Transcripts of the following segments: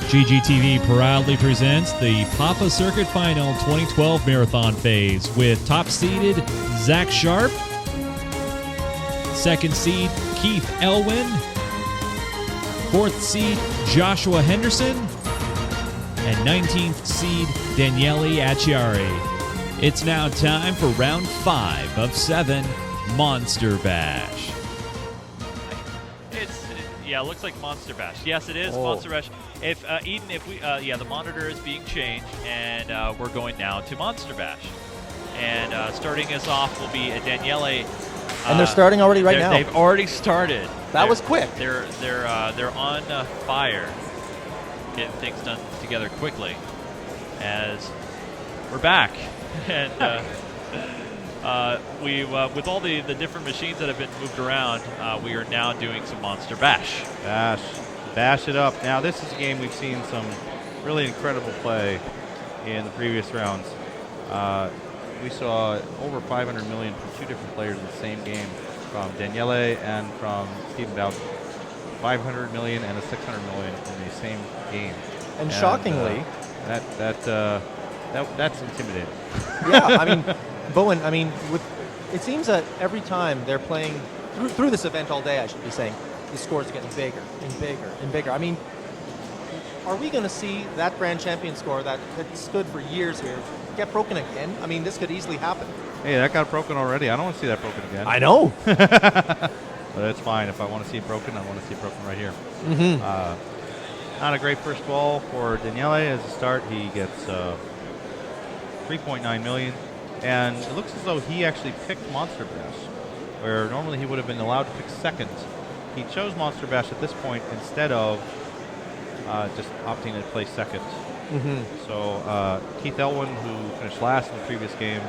GeekGamerTV proudly presents the Papa Circuit Final 2012 Marathon Phase with top-seeded Zach Sharp, second seed Keith Elwin, fourth seed Joshua Henderson, and 19th seed Daniele Acciari. It's now time for round 5 of 7 Monster Bash. Yeah, it looks like Monster Bash. Yes, it is Monster Bash. If Eden, if we, the monitor is being changed, and we're going now to Monster Bash. And starting us off will be Daniele. And they're starting already now. They've already started. That was quick. They're on fire, getting things done together quickly. As we're back, and with all the different machines that have been moved around, we are now doing some Monster Bash. Bash it up. Now, this is a game we've seen some really incredible play in the previous rounds. We saw over 500 million from two different players in the same game, from Daniele and from Steven Bowden. 500 million and a 600 million in the same game. And shockingly, that's intimidating. Yeah, I mean, Bowen, it seems that every time they're playing through this event all day, I should be saying, the scores are getting bigger and bigger and bigger. I mean, are we going to see that grand champion score that stood for years here get broken again? I mean, this could easily happen. Hey, that got broken already. I don't want to see that broken again. I know. But it's fine. If I want to see it broken, I want to see it broken right here. Mm-hmm. Not a great first ball for Daniele as a start. He gets 3.9 million. And it looks as though he actually picked Monster Bash, where normally he would have been allowed to pick second. He chose Monster Bash at this point instead of just opting to play second. Mm-hmm. So Keith Elwin, who finished last in the previous game,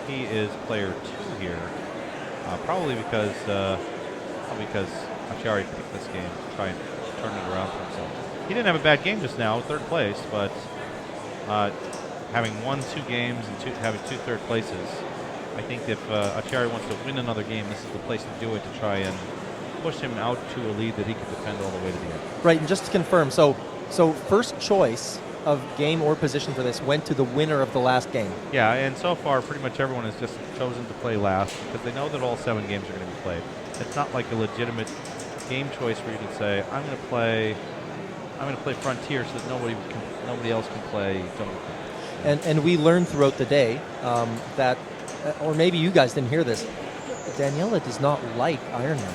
he is player 2 here. Probably because Acciari picked this game to try and turn it around for himself. He didn't have a bad game just now, third place, but having won 2 games and having 2 third places, I think if Acciari wants to win another game, this is the place to do it, to try and push him out to a lead that he could defend all the way to the end. Right, and just to confirm, so first choice of game or position for this went to the winner of the last game. Yeah, and so far pretty much everyone has just chosen to play last because they know that all 7 games are going to be played. It's not like a legitimate game choice where you can say, I'm going to play Frontier so that nobody else can play Jungle Cruise. And we learned throughout the day that, or maybe you guys didn't hear this, Daniele does not like Iron Man.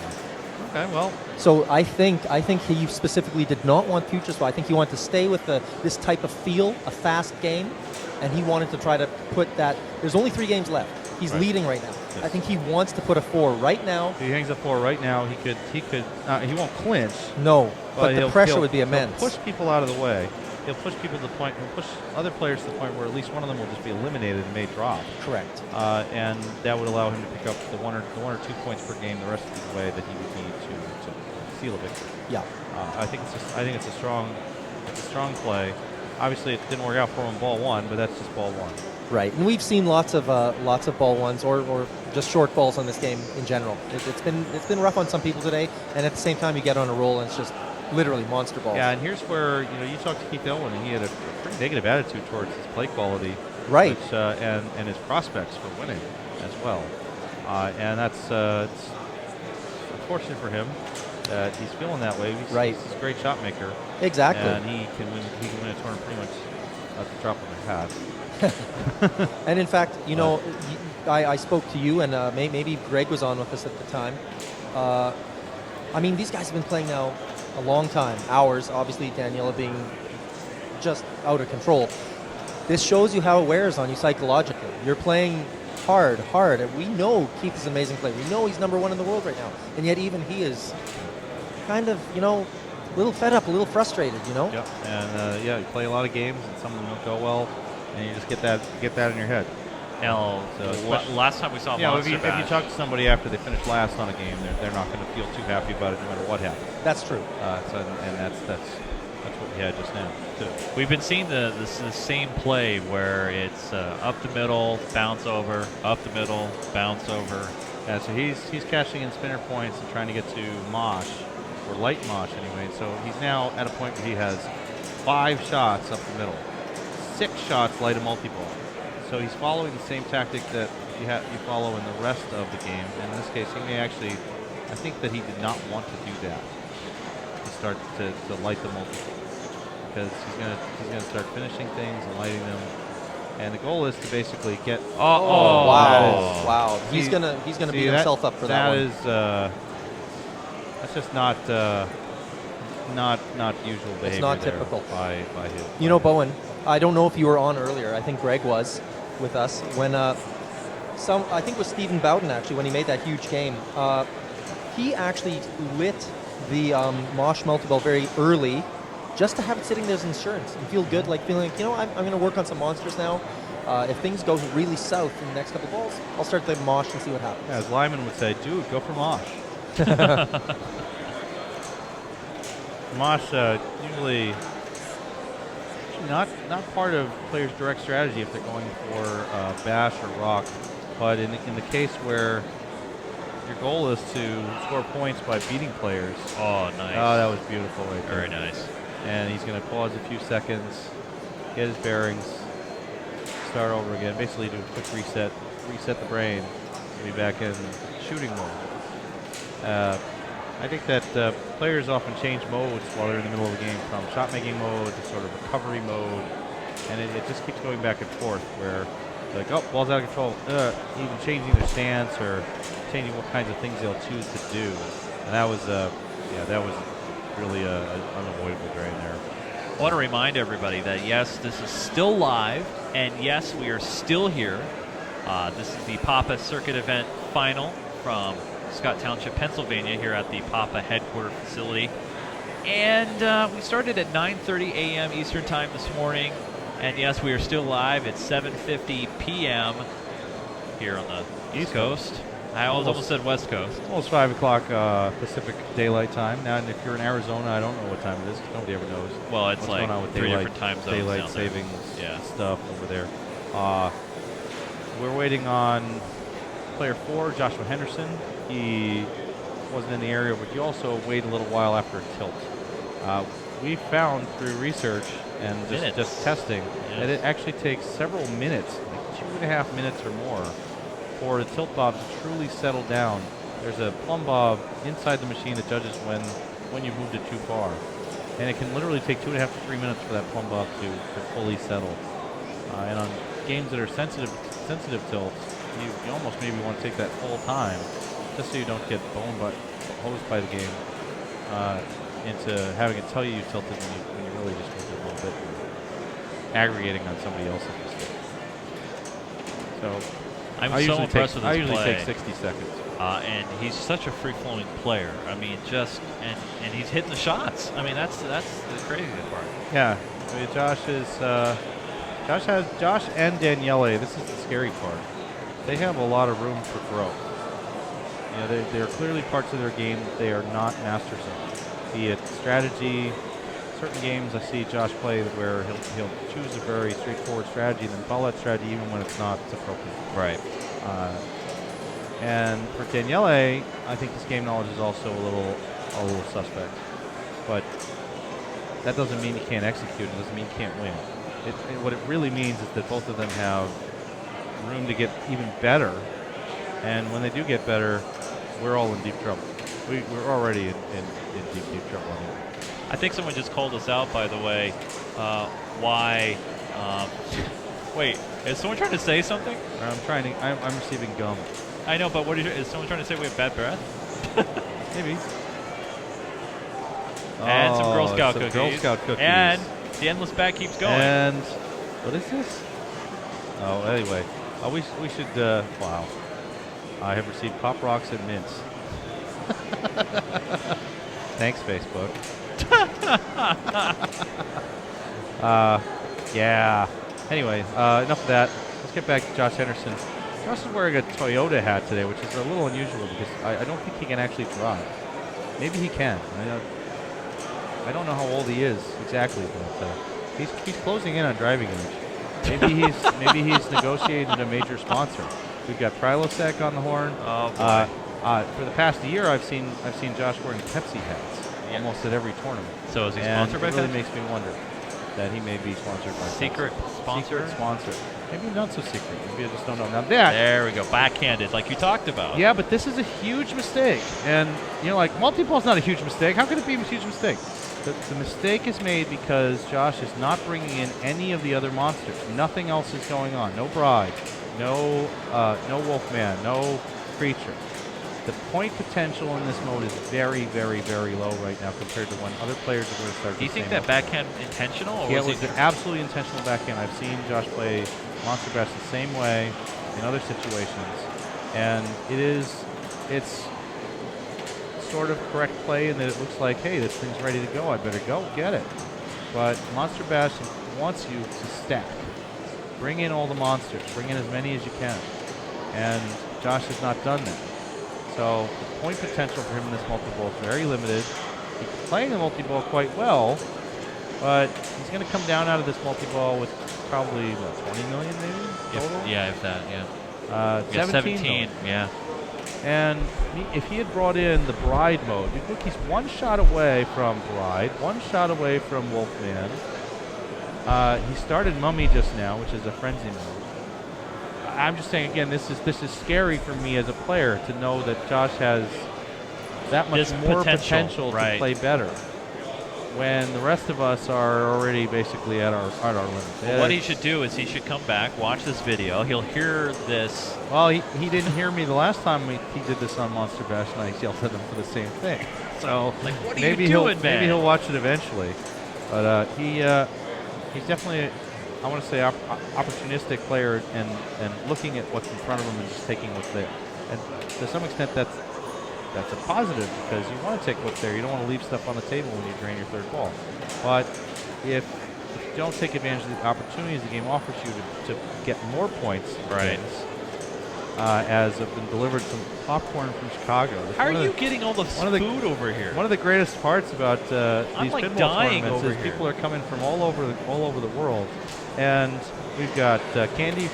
Okay, well. So I think he specifically did not want Future Spot. I think he wanted to stay with this type of feel, a fast game, and he wanted to try to put that. There's only 3 games left. He's leading right now. Yes. I think he wants to put a 4 right now. If he hangs a 4 right now, he won't clinch. No, but the pressure would be immense. He'll push people out of the way. He'll push people to the point. He'll push other players to the point where at least one of them will just be eliminated and may drop. Correct. And that would allow him to pick up the 1 or 2 points per game the rest of the way that he would need to seal a victory. Yeah. I think it's a strong play. Obviously, it didn't work out for him in ball 1, but that's just ball 1. Right, and we've seen lots of ball 1s or just short balls on this game in general. It's been rough on some people today, and at the same time you get on a roll and it's just literally monster balls. Yeah, and here's where you talked to Keith Elwin, and he had a pretty negative attitude towards his play quality, right? Which, and his prospects for winning as well. And that's it's unfortunate for him that he's feeling that way. He's a great shot maker. Exactly. And he can win a tournament pretty much at the drop of a hat. And in fact, I spoke to you, and maybe Greg was on with us at the time. I mean, these guys have been playing now a long time, hours, obviously Daniele being just out of control. This shows you how it wears on you psychologically. You're playing hard, and we know Keith is an amazing player. We know he's #1 in the world right now, and yet even he is kind of, a little fed up, a little frustrated, Yep, and you play a lot of games, and some of them don't go well, and you just get that in your head. Now, last time we saw Monster Bash. If you talk to somebody after they finish last on a game, they're not going to feel too happy about it no matter what happens. That's true. And that's what we had just now, too. We've been seeing the same play where it's up the middle, bounce over, up the middle, bounce over. Yeah, so he's cashing in spinner points and trying to get to Mosh, or light Mosh anyway. So he's now at a point where he has 5 shots up the middle, 6 shots light a multi-ball. So he's following the same tactic that you follow in the rest of the game. And in this case, he may actually, I think that he did not want to do that, to start to light the multi-ball, because he's gonna start finishing things and lighting them. And the goal is to basically get. Oh, wow! Is, wow! He's gonna beat himself up for that one. That is that's just not usual behavior. It's not typical by him. You know, Bowen, I don't know if you were on earlier. I think Greg was with us when I think it was Stephen Bowden actually when he made that huge game. He actually lit the Mosh multi-ball very early, just to have it sitting there as insurance and feel good, like feeling like, you know, I'm going to work on some monsters now. If things go really south in the next couple balls, I'll start the Mosh and see what happens. Yeah, as Lyman would say, dude, go for Mosh. Mosh usually not part of players' direct strategy if they're going for Bash or Rock, but in the case where your goal is to score points by beating players. Oh, nice. Oh, that was beautiful right there. Very nice. And he's going to pause a few seconds, get his bearings, start over again, basically do a quick reset the brain, and be back in shooting mode. I think that players often change modes while they're in the middle of the game, from shot-making mode to sort of recovery mode, and it just keeps going back and forth, where like, oh, ball's out of control, even changing their stance or changing what kinds of things they'll choose to do. And that was, that was really unavoidable drain there. I want to remind everybody that yes, this is still live, and yes, we are still here. This is the Papa Circuit event final from Scott Township, Pennsylvania, here at the Papa headquarter facility. And we started at 9:30 a.m. Eastern Time this morning. And yes, we are still live at 7:50 p.m. here on the East Coast. I almost said West Coast. Almost 5 o'clock Pacific Daylight Time. Now, if you're in Arizona, I don't know what time it is. Nobody ever knows. Well, it's what's like going on with 3 different time zones. Daylight savings stuff over there. We're waiting on player 4, Joshua Henderson. He wasn't in the area, but you also wait a little while after a tilt. We found through research and just testing that it actually takes several minutes, like 2.5 minutes or more, for the tilt bob to truly settle down. There's a plumb bob inside the machine that judges when you've moved it too far. And it can literally take 2.5 to 3 minutes for that plumb bob to fully settle. And on games that are sensitive tilts, you almost maybe want to take that full time, just so you don't get hosed by the game into having it tell you tilted when you really just moved it a little bit, and aggregating on somebody else's mistake. So I'm so impressed with his play. I usually take 60 seconds. And he's such a free-flowing player. I mean, and he's hitting the shots. I mean, that's the crazy part. Yeah, I mean, Josh and Daniele. This is the scary part. They have a lot of room for growth. You know, there are clearly parts of their game that they are not masters of. Be it strategy. Certain games I see Josh play where he'll choose a very straightforward strategy and then follow that strategy even when it's not appropriate. Right. And for Daniele, I think his game knowledge is also a little suspect. But that doesn't mean he can't execute. It doesn't mean he can't win. What it really means is that both of them have room to get even better. And when they do get better, we're all in deep trouble. We're already in deep trouble. I think someone just called us out, by the way. Why? Wait, is someone trying to say something? I'm receiving gum. I know, but is someone trying to say we have bad breath? Maybe. And some Girl Scout some cookies. Girl Scout cookies. And the endless bag keeps going. And what is this? Oh, anyway, we should. Wow, I have received Pop Rocks and mints. Thanks, Facebook. Yeah. Anyway, enough of that. Let's get back to Josh Henderson. Josh is wearing a Toyota hat today, which is a little unusual because I don't think he can actually drive. Maybe he can. I don't know how old he is exactly, but he's closing in on driving age. Maybe he's negotiated a major sponsor. We've got Prilosec on the horn. Oh boy. For the past year, I've seen Josh wearing Pepsi hats almost at every tournament. So is he sponsored by Pepsi? It really makes me wonder. that he may be sponsored by Secret Pepsi. sponsor? Secret sponsor. Maybe not so secret. Maybe I just don't know. Now that. There we go. Backhanded, like you talked about. Yeah, but this is a huge mistake. And, like, multi-ball's not a huge mistake. How could it be a huge mistake? The mistake is made because Josh is not bringing in any of the other monsters. Nothing else is going on. No Bride, no Wolfman, no Creature. The point potential in this mode is very, very, very low right now compared to when other players are going to start. Do you think that backhand intentional? Or Yeah, it was an absolutely intentional backhand. I've seen Josh play Monster Bash the same way in other situations, and it's sort of correct play in that it looks like, hey, this thing's ready to go. I better go get it. But Monster Bash wants you to stack. Bring in all the monsters. Bring in as many as you can. And Josh has not done that. So the point potential for him in this multi-ball is very limited. He's playing the multi-ball quite well, but he's going to come down out of this multi-ball with probably, 20 million maybe total? If that, yeah. 17 yeah. And if he had brought in the Bride mode, look, he's one shot away from Bride, one shot away from Wolfman. He started Mummy just now, which is a frenzy mode. I'm just saying again, this is scary for me as a player to know that Josh has that much more potential to play better, when the rest of us are already basically at our limit. Well, what he should do is he should come back, watch this video. He'll hear this. Well, he didn't hear me the last time he did this on Monster Bash, and I yelled at him for the same thing. So like, what are maybe you doing, man? Maybe he'll watch it eventually. But he's definitely, I want to say, opportunistic player and looking at what's in front of him and just taking what's there. And to some extent, that's a positive because you want to take what's there. You don't want to leave stuff on the table when you drain your third ball. But if you don't take advantage of the opportunities the game offers you to get more points, right? As have been delivered some popcorn from Chicago. How are you getting all the food over here? One of the greatest parts about these like pinball tournaments is people are coming from all over the world, and we've got candy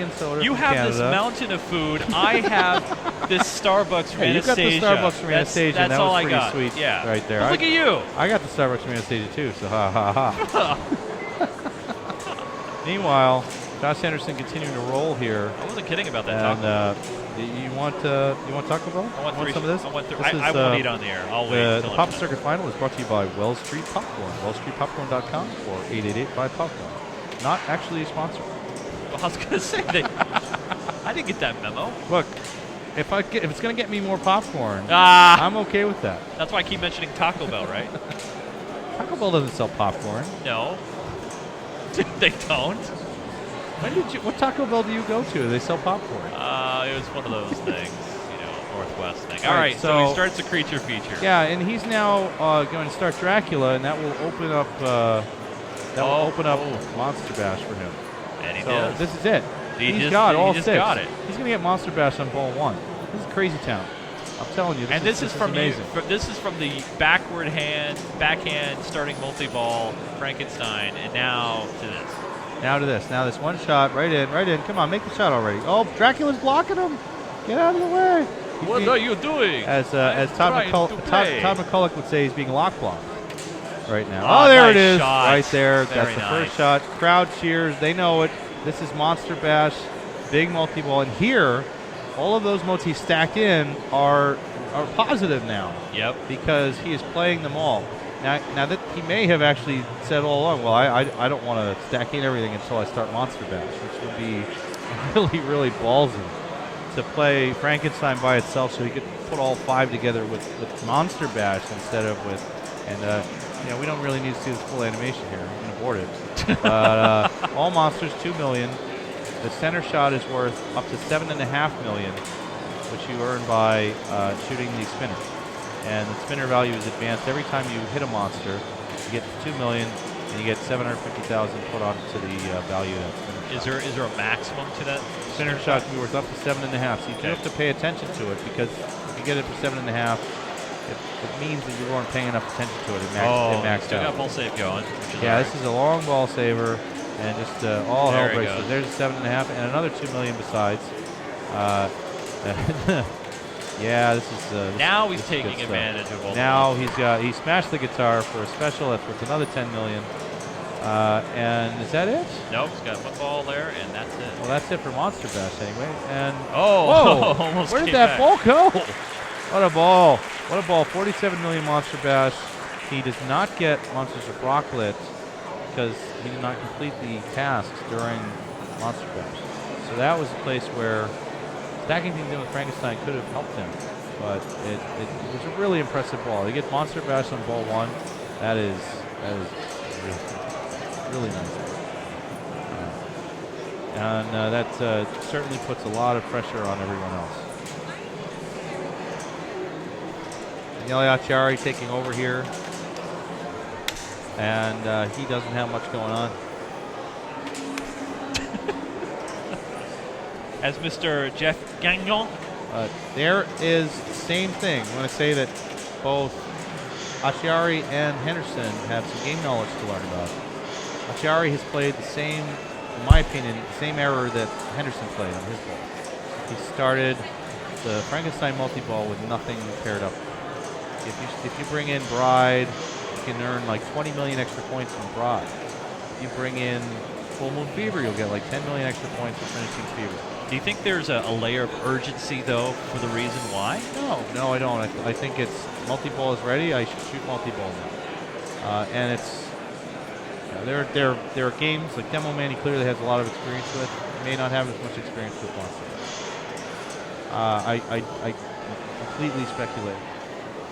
and soda. You from have Canada. this mountain of food. I have this Starbucks from Anastasia. You got the Starbucks from Anastasia. That's that all was pretty I got. sweet, yeah, right there. But look at you. I got the Starbucks from Anastasia too. So ha ha ha. Meanwhile, Josh Henderson continuing to roll here. I wasn't kidding about that Taco. You want Taco Bell? I want some of this? I won't eat on the air. I'll wait. The Pop Circuit Final is brought to you by Wells Street Popcorn. WellStreetPopcorn.com or 888-5-POPCORN. Not actually a sponsor. Well, I was going to say that. I didn't get that memo. Look, if it's going to get me more popcorn, Ah. I'm okay with that. That's why I keep mentioning Taco Bell, right? Taco Bell doesn't sell popcorn. No. They don't. What Taco Bell do you go to? They sell popcorn. It was one of those things, Northwest thing. All right, so he starts the creature feature. Yeah, and he's now going to start Dracula, and that will open up Monster Bash for him. And he so does. This is it. He got six. Got it. He's going to get Monster Bash on ball 1. This is Crazy Town. I'm telling you. This is amazing. This is from the backhand starting multi-ball Frankenstein, and now to this. Now this one shot right in. Come on, make the shot already. Oh, Dracula's blocking him. Get out of the way. What are you doing? As Todd McCulloch would say, he's being lock blocked right now. Oh, there nice it is. Shot. Right there. Very That's the nice. first shot. Crowd cheers. They know it. This is Monster Bash, big multi-ball. And here, all of those modes he stacked in are positive now. Yep. Because he is playing them all. Now that he may have actually said all along, well, I don't want to stack in everything until I start Monster Bash, which would be really, really ballsy to play Frankenstein by itself so he could put all 5 together with Monster Bash instead of with, and we don't really need to see this full animation here. I'm going to abort it. But all monsters, 2 million. The center shot is worth up to 7.5 million, which you earn by shooting the spinner. And the spinner value is advanced every time you hit a monster. You get 2 million, and you get 750,000 put onto the value of that spinner shot. Is there a maximum to that? Spinner shot can be worth up to 7.5. So you do have to pay attention to it, because if you get it for 7.5, it means that you weren't paying enough attention to it. It maxed still out. got ball save going. Yeah, this is a long ball saver, and just all hell There he breaks. goes. So there's 7.5, and another 2 million besides. Yeah, this is. Now he's taking advantage of all. Now he smashed the guitar for a special. That's worth another 10 million. And is that it? Nope, it's got one ball there, and that's it. Well, that's it for Monster Bash anyway. And whoa, whoa, almost where did came that back. ball go? What a ball! What a ball! 47 million Monster Bash. He does not get Monsters of Rocklet because he did not complete the tasks during Monster Bash. So that was a place where stacking things in with Frankenstein could have helped him, but it was a really impressive ball. He gets Monster Bash on ball 1. That is really nice. And that certainly puts a lot of pressure on everyone else. Daniele Acciari taking over here, and he doesn't have much going on. As Mr. Jeff Gagnon. There is the same thing. I want to say that both Acciari and Henderson have some game knowledge to learn about. Acciari has played the same, in my opinion, the same error that Henderson played on his ball. He started the Frankenstein multi-ball with nothing paired up. If you bring in Bride, you can earn like 20 million extra points from Bride. If you bring in Full Moon Fever, you'll get like 10 million extra points for finishing Fever. Do you think there's a layer of urgency, though, for the reason why? No, I don't. I think it's multi-ball is ready. I should shoot multi-ball now. And it's there are games like Demo Man. He clearly has a lot of experience with. He may not have as much experience with Monster. I completely speculate.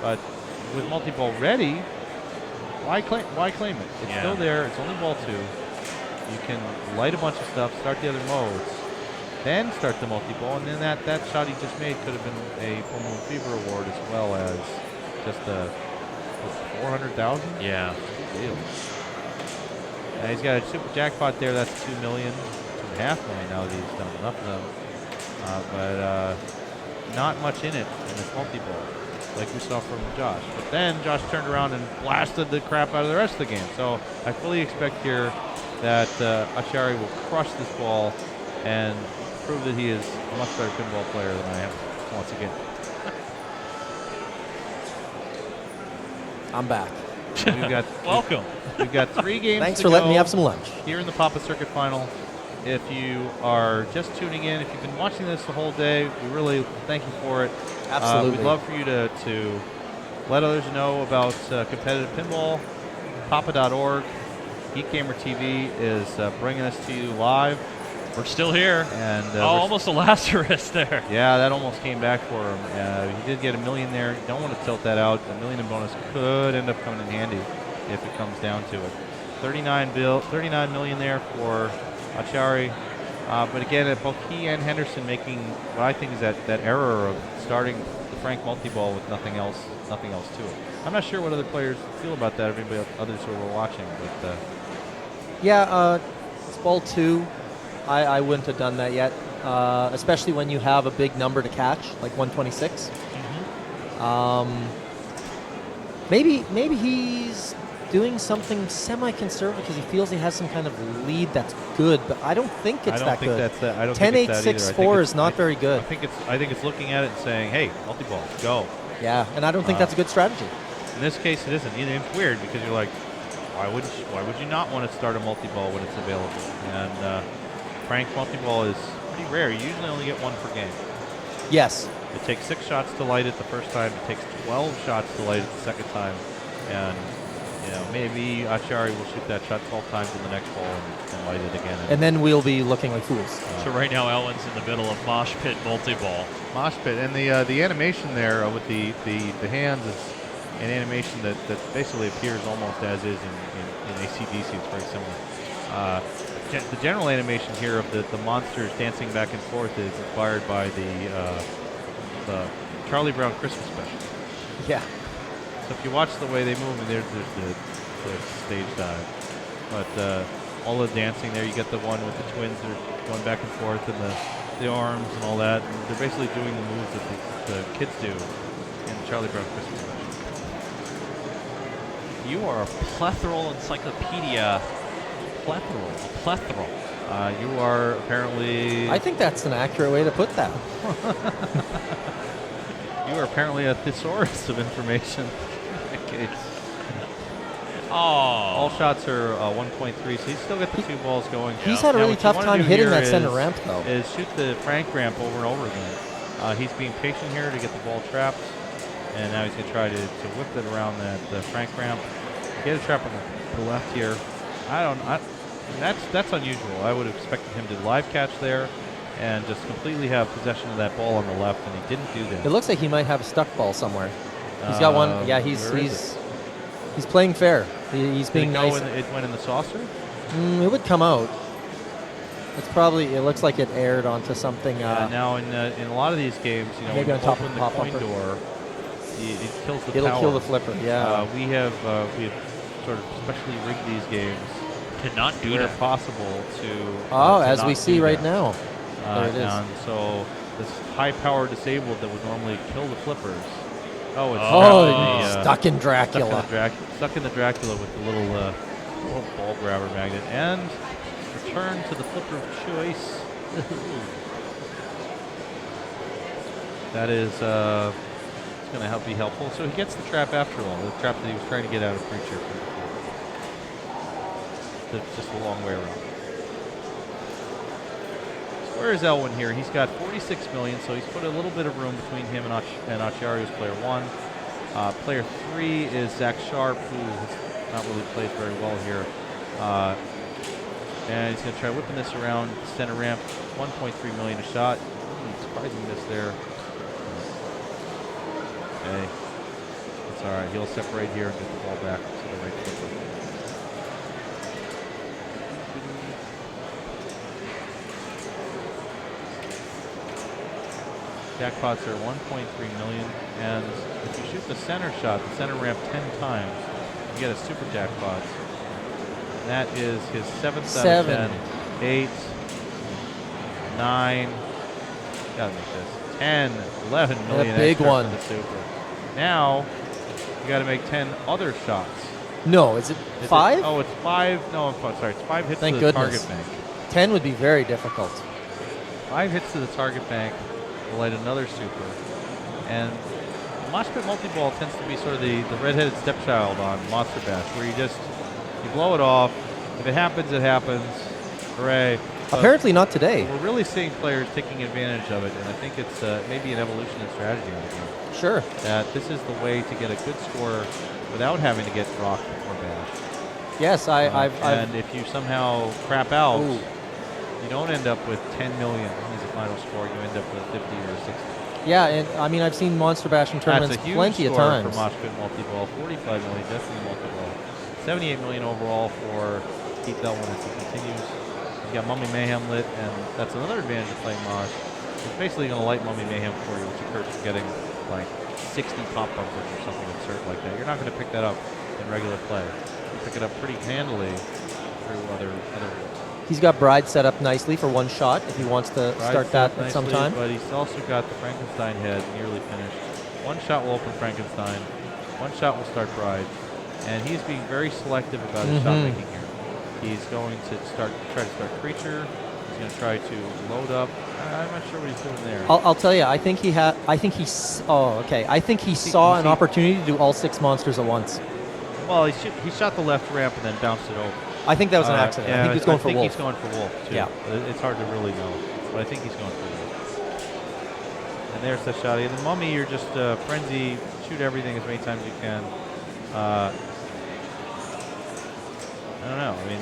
But with multi-ball ready, why claim it? It's still there. It's only ball 2. You can light a bunch of stuff, start the other modes, then start the multi-ball, and then that shot he just made could have been a Full Moon Fever award as well as just a 400,000. Yeah. Big deal. And he's got a super jackpot there. That's 2 million, 2.5 million now that he's done enough of them. But not much in it in this multi-ball, like we saw from Josh. But then Josh turned around and blasted the crap out of the rest of the game. So I fully expect here that Acciari will crush this ball and prove that he is a much better pinball player than I am once again. I'm back. We've got Welcome. We've got 3 games. Thanks to for letting me go have some lunch. here in the Papa Circuit Final. If you are just tuning in, if you've been watching this the whole day, we really thank you for it. Absolutely. We'd love for you to let others know about competitive pinball. Papa.org. GeekGamerTV is bringing us to you live. We're still here. And almost a Lazarus there. Yeah, that almost came back for him. He did get $1 million there. You don't want to tilt that out. $1 million in bonus could end up coming in handy if it comes down to it. 39 million there for Acciari. But again, both he and Henderson making what I think is that error of starting the Frank multi-ball with nothing else to it. I'm not sure what other players feel about that, everybody others who were watching, but Yeah, it's ball 2. I wouldn't have done that yet, especially when you have a big number to catch, like 126. Maybe he's doing something semi-conservative because he feels he has some kind of lead that's good, but I don't think it's that good. I don't think it's that either. 10-8-6-4 is not very good. I think it's looking at it and saying, "Hey, multi-ball, go." Yeah, and I don't think that's a good strategy. In this case, it isn't. It's weird because you're like, why would you not want to start a multi-ball when it's available? And Frank's multi-ball is pretty rare. You usually only get 1 per game. Yes. It takes 6 shots to light it the first time. It takes 12 shots to light it the second time. And maybe Acciari will shoot that shot 12 times in the next ball and light it again. And then we'll be looking like fools. So right now, Elwin's in the middle of Mosh Pit multi-ball. Mosh Pit. And the animation there with the hands is an animation that basically appears almost as is in AC/DC. It's very similar. The general animation here of the monsters dancing back and forth is inspired by the Charlie Brown Christmas special. Yeah. So if you watch the way they move, and there's the stage dive. But all the dancing there, you get the one with the twins that are going back and forth, and the arms and all that. And they're basically doing the moves that the kids do in the Charlie Brown Christmas special. You are a plethral encyclopedia. Plethral. You are apparently... I think that's an accurate way to put that. You are apparently a thesaurus of information. All Oh. shots are 1.3, so he's still got the 2 balls going. He's had a Now, really what you tough wanna time do hitting here that center is- ramp, though. Is shoot the Frank ramp over and over again. He's being patient here to get the ball trapped, and now he's going to try to whip it around the Frank ramp. Get a trap on the left here. That's unusual. I would have expected him to live catch there and just completely have possession of that ball on the left, and he didn't do that. It looks like he might have a stuck ball somewhere. He's got one. Yeah, he's playing fair. He's being nice. It went in the saucer? It would come out. It's probably. It looks like it aired onto something. Now in a lot of these games, maybe when on top you of open the the coin pop-upper. door, it kills the It'll power. kill the flipper. Yeah. We have sort of specially rigged these games To not do where that. possible to. Oh, to as not we do see right that. now. There it is. And so this high power disabled that would normally kill the flippers. Oh, it's Stuck in Dracula. Stuck in the Dracula with the little ball grabber magnet. And return to the flipper of choice. That is it's going to be helpful. So he gets the trap after all. The trap that he was trying to get out of Preacher. It's just a long way around. Where is Elwin here? He's got 46 million, so he's put a little bit of room between him and Achiari, who's player 1. Player 3 is Zach Sharp, who has not really played very well here. And he's going to try whipping this around center ramp. 1.3 million a shot. Surprising miss there. Okay. It's all right. He'll separate here and get the ball back to the right flipper. Jackpots are 1.3 million, and if you shoot the center shot, the center ramp 10 times, you get a super jackpot. And that is his 7th out of 10, 8, 9, gotta make this, 10, 11 million big extra one. for the super. Now, you gotta make 10 other shots. No, is it 5? It's 5, no, I'm sorry, it's 5 hits Thank to the goodness. target bank. 10 would be very difficult. 5 hits to the target bank will light another super. And Mosh Pit Multi-Ball tends to be sort of the redheaded stepchild on Monster Bash, where you blow it off. If it happens, it happens. Hooray. But Apparently not today. we're really seeing players taking advantage of it, and I think it's maybe an evolution in strategy on the game. Sure. That this is the way to get a good score without having to get rocked or bashed. Yes, And if you somehow crap out, Ooh. you don't end up with 10 million as a final score. You end up with 50 or 60. Yeah, and I mean I've seen Monster Bash in tournaments That's a huge plenty of score times. for Mosh Pit Multi-Ball. 45 million just in the multi-ball. 78 million overall for Keith Elwin as he continues. He's got Mummy Mayhem lit, and that's another advantage of playing Mosh. It's basically going to light Mummy Mayhem for you, which occurs from getting like 60 pop bumpers or something absurd like that. You're not going to pick that up in regular play. You pick it up pretty handily through other He's got Bride set up nicely for one shot if he wants to Bride start set that up at some nicely, time. But he's also got the Frankenstein head nearly finished. One shot will open Frankenstein. One shot will start Bride. And he's being very selective about his shot making here. He's going to try to start Creature. He's going to try to load up. I'm not sure what he's doing there. I'll tell you. I think he saw an opportunity to do all 6 monsters at once. Well, he shot the left ramp and then bounced it over. I think that was an accident. I think he's going for Wolf. he's going for Wolf, too. Yeah. It's hard to really know, but I think he's going for Wolf. And there's the shot. And the Mummy, you're just frenzy, shoot everything as many times as you can. I don't know. I mean,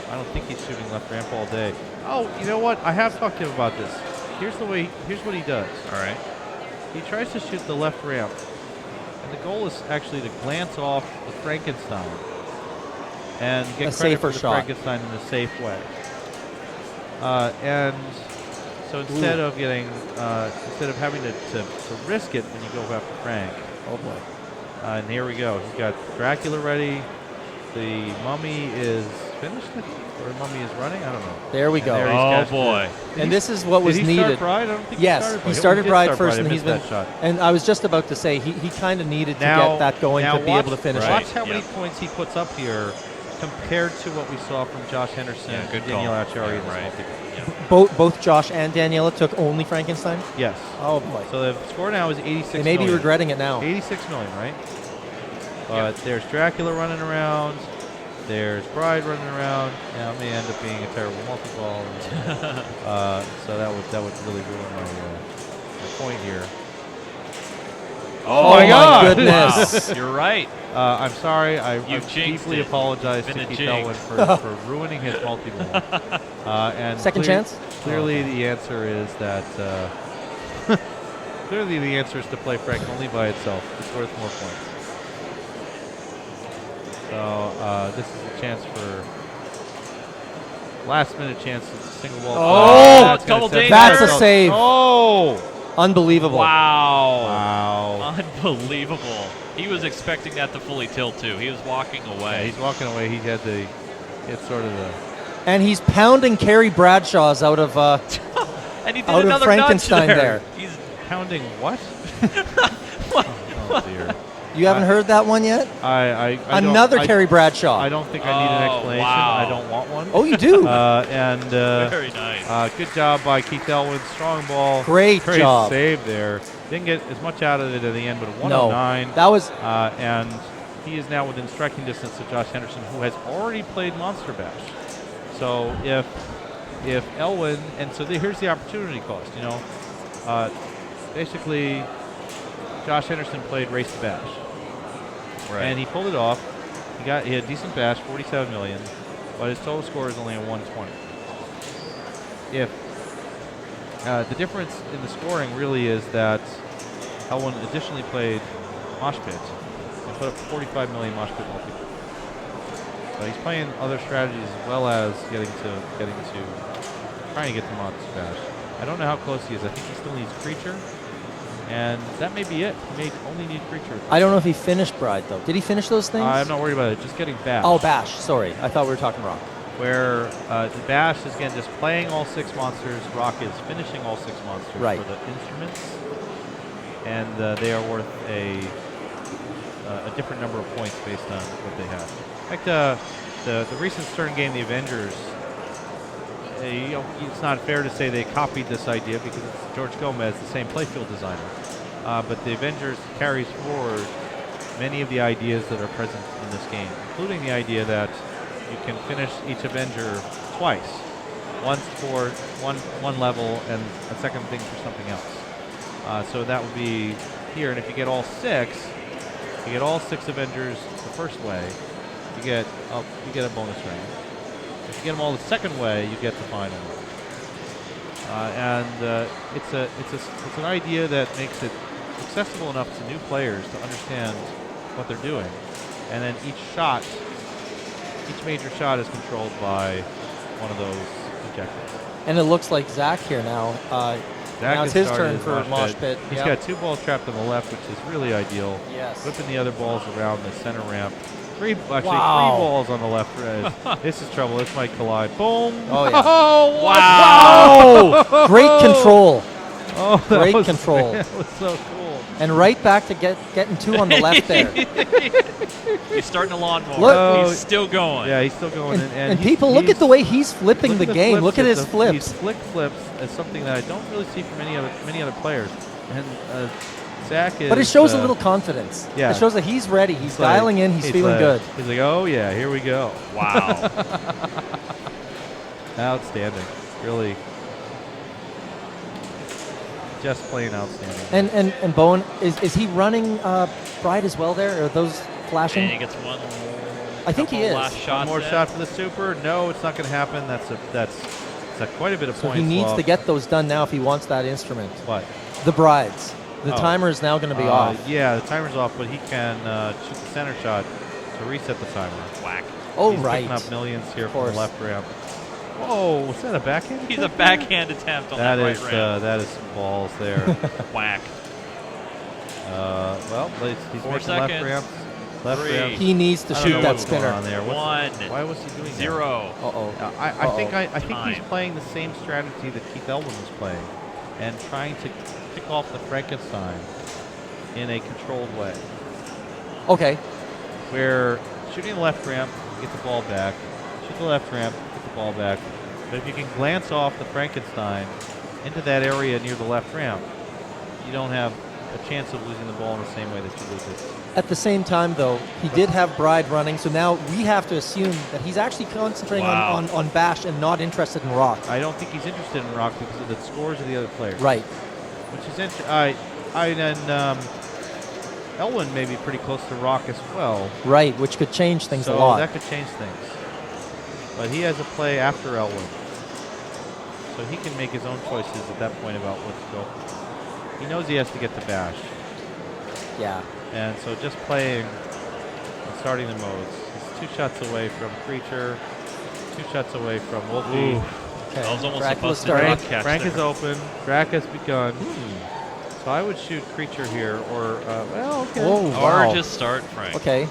I don't think he's shooting left ramp all day. Oh, you know what? I have talked to him about this. Here's what he does. All right. He tries to shoot the left ramp, and the goal is actually to glance off the Frankenstein and get A credit safer for the shot. Frankenstein in a safe way. And so instead of having to risk it when you go after Frank. Oh boy. And here we go. He's got Dracula ready. The Mummy is finished, I think, or Mummy is running. I don't know. There we And go. there he's Oh cashed boy. it. And this is what was Did he needed. start Bride? I don't think Yes, he he started did Bride start first, Bride. and I he's missed been. that shot. And I was just about to say he kind of needed to Now- get that going now to be able to finish Right. it. Watch how many Yeah. points he puts up here compared to what we saw from Josh Henderson Yeah, good and Daniel call. Acciari in this Right. multi. Both Josh and Daniela took only Frankenstein. Yes. Oh boy. So the score now is 86 They may be million. regretting it now. 86 million, right? But there's Dracula running around. There's Bride running around. Now it may end up being a terrible multi-ball. So that would really ruin my point here. Oh my goodness. Wow. You're right. I'm sorry. I jinxed deeply it. apologize Been to a Keith jinx. Elwin for ruining his multi-ball. And Second chance? Clearly, the answer is that. Clearly, the answer is to play Frank only by itself. It's worth more points. So this is a chance for last-minute chance. It's a single ball. Oh, that's double gonna danger. That's a save. Oh, Unbelievable. Wow. wow. Unbelievable. He was expecting that to fully tilt too. He was walking Yeah, away. he's walking away. He had the. It's sort of the. And he's pounding Kerry Bradshaw's out of And he did out of another Frankenstein nudge there. He's Pounding what? Oh dear. You haven't heard that one yet? I don't- Another I- Kerry Bradshaw. I don't think I need an Oh, explanation. wow. I don't want one. Oh, you do? very nice. Good job by Keith Elwin. Strong ball. Great job. Save there. Didn't get as much out of it at the end, but a No, 109. that was And he is now within striking distance of Josh Henderson, who has already played Monster Bash. So if Elwin, and so here's the opportunity cost. You know, basically, Josh Henderson played Race to Bash. Right. And he pulled it off. He had decent bash, 47 million, but his total score is only a 120. If the difference in the scoring really is that Elwin additionally played Mosh Pit and put up 45 million Mosh Pit multi. But he's playing other strategies as well as trying to get to Monster Bash. I don't know how close he is. I think he still needs Creature. And that may be it. He may only need Creature. I don't know if he finished Bride, though. Did he finish those things? I'm not worried about it. Just getting Bash. Oh, Bash. Sorry. I thought we were talking wrong. Where the Bash is, again, just playing all 6 monsters. Rock is finishing all 6 monsters Right. for the instruments. And they are worth a different number of points based on what they have. In fact, the recent Stern game, The Avengers, it's not fair to say they copied this idea because it's George Gomez, the same playfield designer. But the Avengers carries forward many of the ideas that are present in this game, including the idea that you can finish each Avenger twice. Once for one level and a second thing for something else. So that would be here, and if you get all 6, you get all 6 Avengers the first way, you get a bonus round. If you get them all the second way, you get the final one. It's an idea that makes it accessible enough to new players to understand what they're doing, and then each major shot is controlled by one of those objectives. And it looks like Zach here now. Zach Now it's has his started turn his for Mosh Pit. He's Yep. got 2 balls trapped on the left, which is really ideal. Yes. Whipping the other balls around the center ramp. 3 Wow. balls on the left. This is trouble. This might collide. Boom. Oh, yeah. Oh, Wow. Oh, great control. Oh, that Great was, control. That was so cool. And right back to getting 2 on the left there. He's starting a lawnmower. Look. He's still going. Yeah, he's still going. And people, look at the way he's flipping the game. Look at his flips. These flick flips is something that I don't really see from many other players. And Zach is. But it shows a little confidence. Yeah. It shows that he's ready. He's like- dialing in. He's feeling good. He's like, oh yeah, here we go. Wow. Outstanding. Really. Just plain outstanding. And Bowen, is he running Bride as well there? Are those flashing? And he gets one. I think he couple is. Last One shots more in. shot for the super. No, it's not going to happen. That's quite a bit of So points. he needs lost. to get those done now if he wants that instrument. What? The Brides. The Oh. timer is now going to be off. Yeah, the timer's off, but he can shoot the center shot to reset the timer. Whack. Oh, He's right. picking up millions here Of from the course. left ramp. Whoa, was that a backhand? He's a attempt there? backhand attempt on That that is right ramp. that is some balls there. Whack. Well, he's 4 making seconds. left ramp. Left 3. ramp. He needs to I don't shoot know that what's going spinner. on there. 1. Why was he doing that? 0. Uh-oh. I think he's Time. playing the same strategy that Keith Elwin was playing, and trying to pick off the Frankenstein in a controlled way, Okay. where shooting the left ramp, get the ball back. Shoot the left ramp, get the ball back. But if you can glance off the Frankenstein into that area near the left ramp, you don't have a chance of losing the ball in the same way that you lose it. At the same time, though, he did have Bride running, so now we have to assume that he's actually concentrating on Bash and not interested in Rock. I don't think he's interested in Rock because of the scores of the other players. Right. Which is interesting. Elwin may be pretty close to Rock as well. Right, which could change things so a lot. that could change things. But he has a play after Elwin. So he can make his own choices at that point about what to go. He knows he has to get to Bash. Yeah. And so just playing and starting the modes. He's 2 shots away from Creature, 2 shots away from Wolfie. Okay. That was almost Dracula a busted starting. rock catch Frank there. is open. Drac has begun. So I would shoot Creature here, or, well, okay. Oh, Or wow. just start Frank. Okay.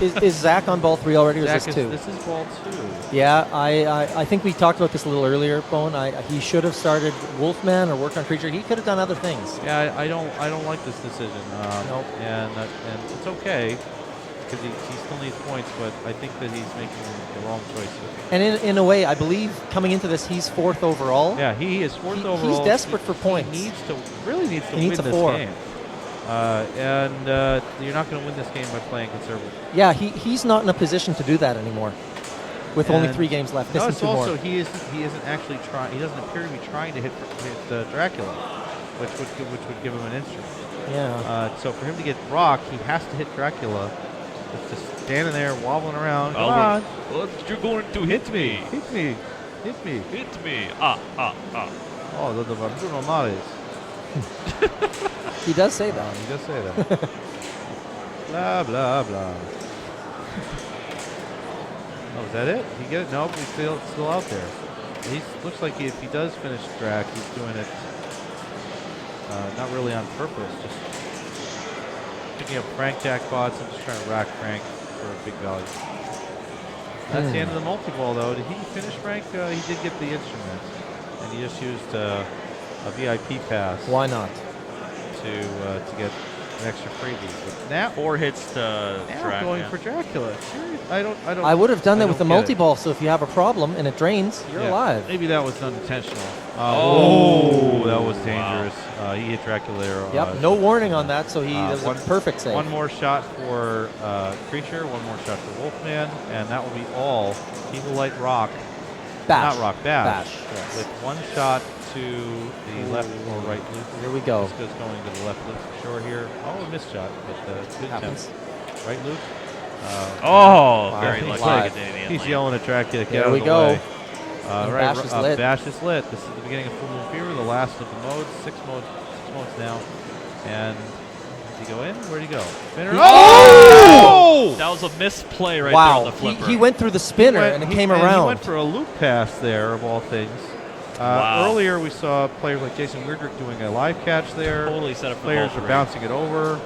is Zach on ball 3 already, or Zach is this 2? this is ball 2. Yeah, I think we talked about this a little earlier, Bowen. He should have started Wolfman or worked on Creature. He could have done other things. Yeah, I don't like this decision. Nope. And it's okay because he still needs points, but I think that he's making the wrong choice. And in a way, I believe coming into this, he's 4th overall. Yeah, he is 4th overall. He's desperate for points. He really needs to He win needs a this 4. game. And you're not going to win this game by playing conservative. Yeah, he's not in a position to do that anymore. With only 3 games left. No, Missing it's 2 also more. he isn't actually trying. He doesn't appear to be trying to hit Dracula, which would give him an instrument. Yeah. So for him to get Rock, he has to hit Dracula. It's just standing there wobbling around. Come on, You're going to hit me. hit me, hit me. Hit me. Oh, the Bruno Mars. He does say that. He does say that. Blah blah blah. Oh, is that it? He get it? Nope, he's still out there. He looks like if he does finish Drac, he's doing it not really on purpose, just picking up Frank jackpots and just trying to rack Frank for a big value. That's the end of the multi-ball, though. Did he finish Frank? He did get the instrument, and he just used a VIP pass. Why not? To get an extra freebie. But now 4 hits to Drac. going for Dracula. I would have done that I with the don't get it. multi-ball, so if you have a problem and it drains, you're alive. Maybe that was unintentional. Oh. That was dangerous. He hit Dracula there. Yep, no warning on that, so he does a perfect save. One more shot for Creature, one more shot for Wolfman, and that will be all. He will light Rock. Bash. Not Rock, Bash. Yes. With 1 shot to the left or right loop. Here we go. This goes going to the left loop for sure here. Oh, a missed shot, but good Happens. attempt. Right loop. Very He's lucky live. to get Indian He's lane. yelling at Dracula to get There out of we the go. way. And Right, Bash is lit. Bash is lit. This is the beginning of Full Moon Fever, the last of the modes. 6 modes now. And did he go in? Where'd he go? Spinner. Oh! That was a misplay right there Wow. on the flipper. He went through the spinner and it came around. He went for a loop pass there, of all things. Wow. Earlier, we saw players like Jason Weirdrick doing a live catch there. Totally set up the Players ball were for bouncing it over.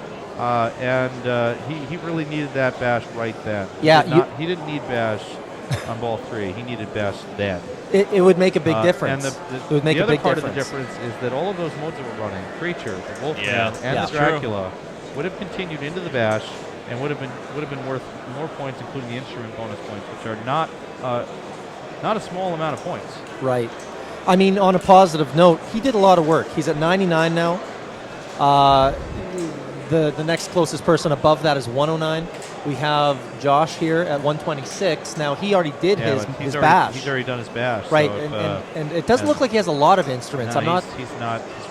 He really needed that Bash right then. Yeah, He didn't need Bash on ball 3. He needed Bash then. It would make a big difference. And it would make the a other big part difference. of the difference is that all of those modes that we're running, Creature, the Wolfman, Yeah. and Yeah. the Dracula, would have continued into the Bash and would have been worth more points, including the instrument bonus points, which are not a small amount of points. Right. I mean, on a positive note, he did a lot of work. He's at 99 now. The next closest person above that is 109. We have Josh here at 126. Now, he already did his bash. He's already done his Bash. Right, so and it doesn't look like he has a lot of instruments. No, he's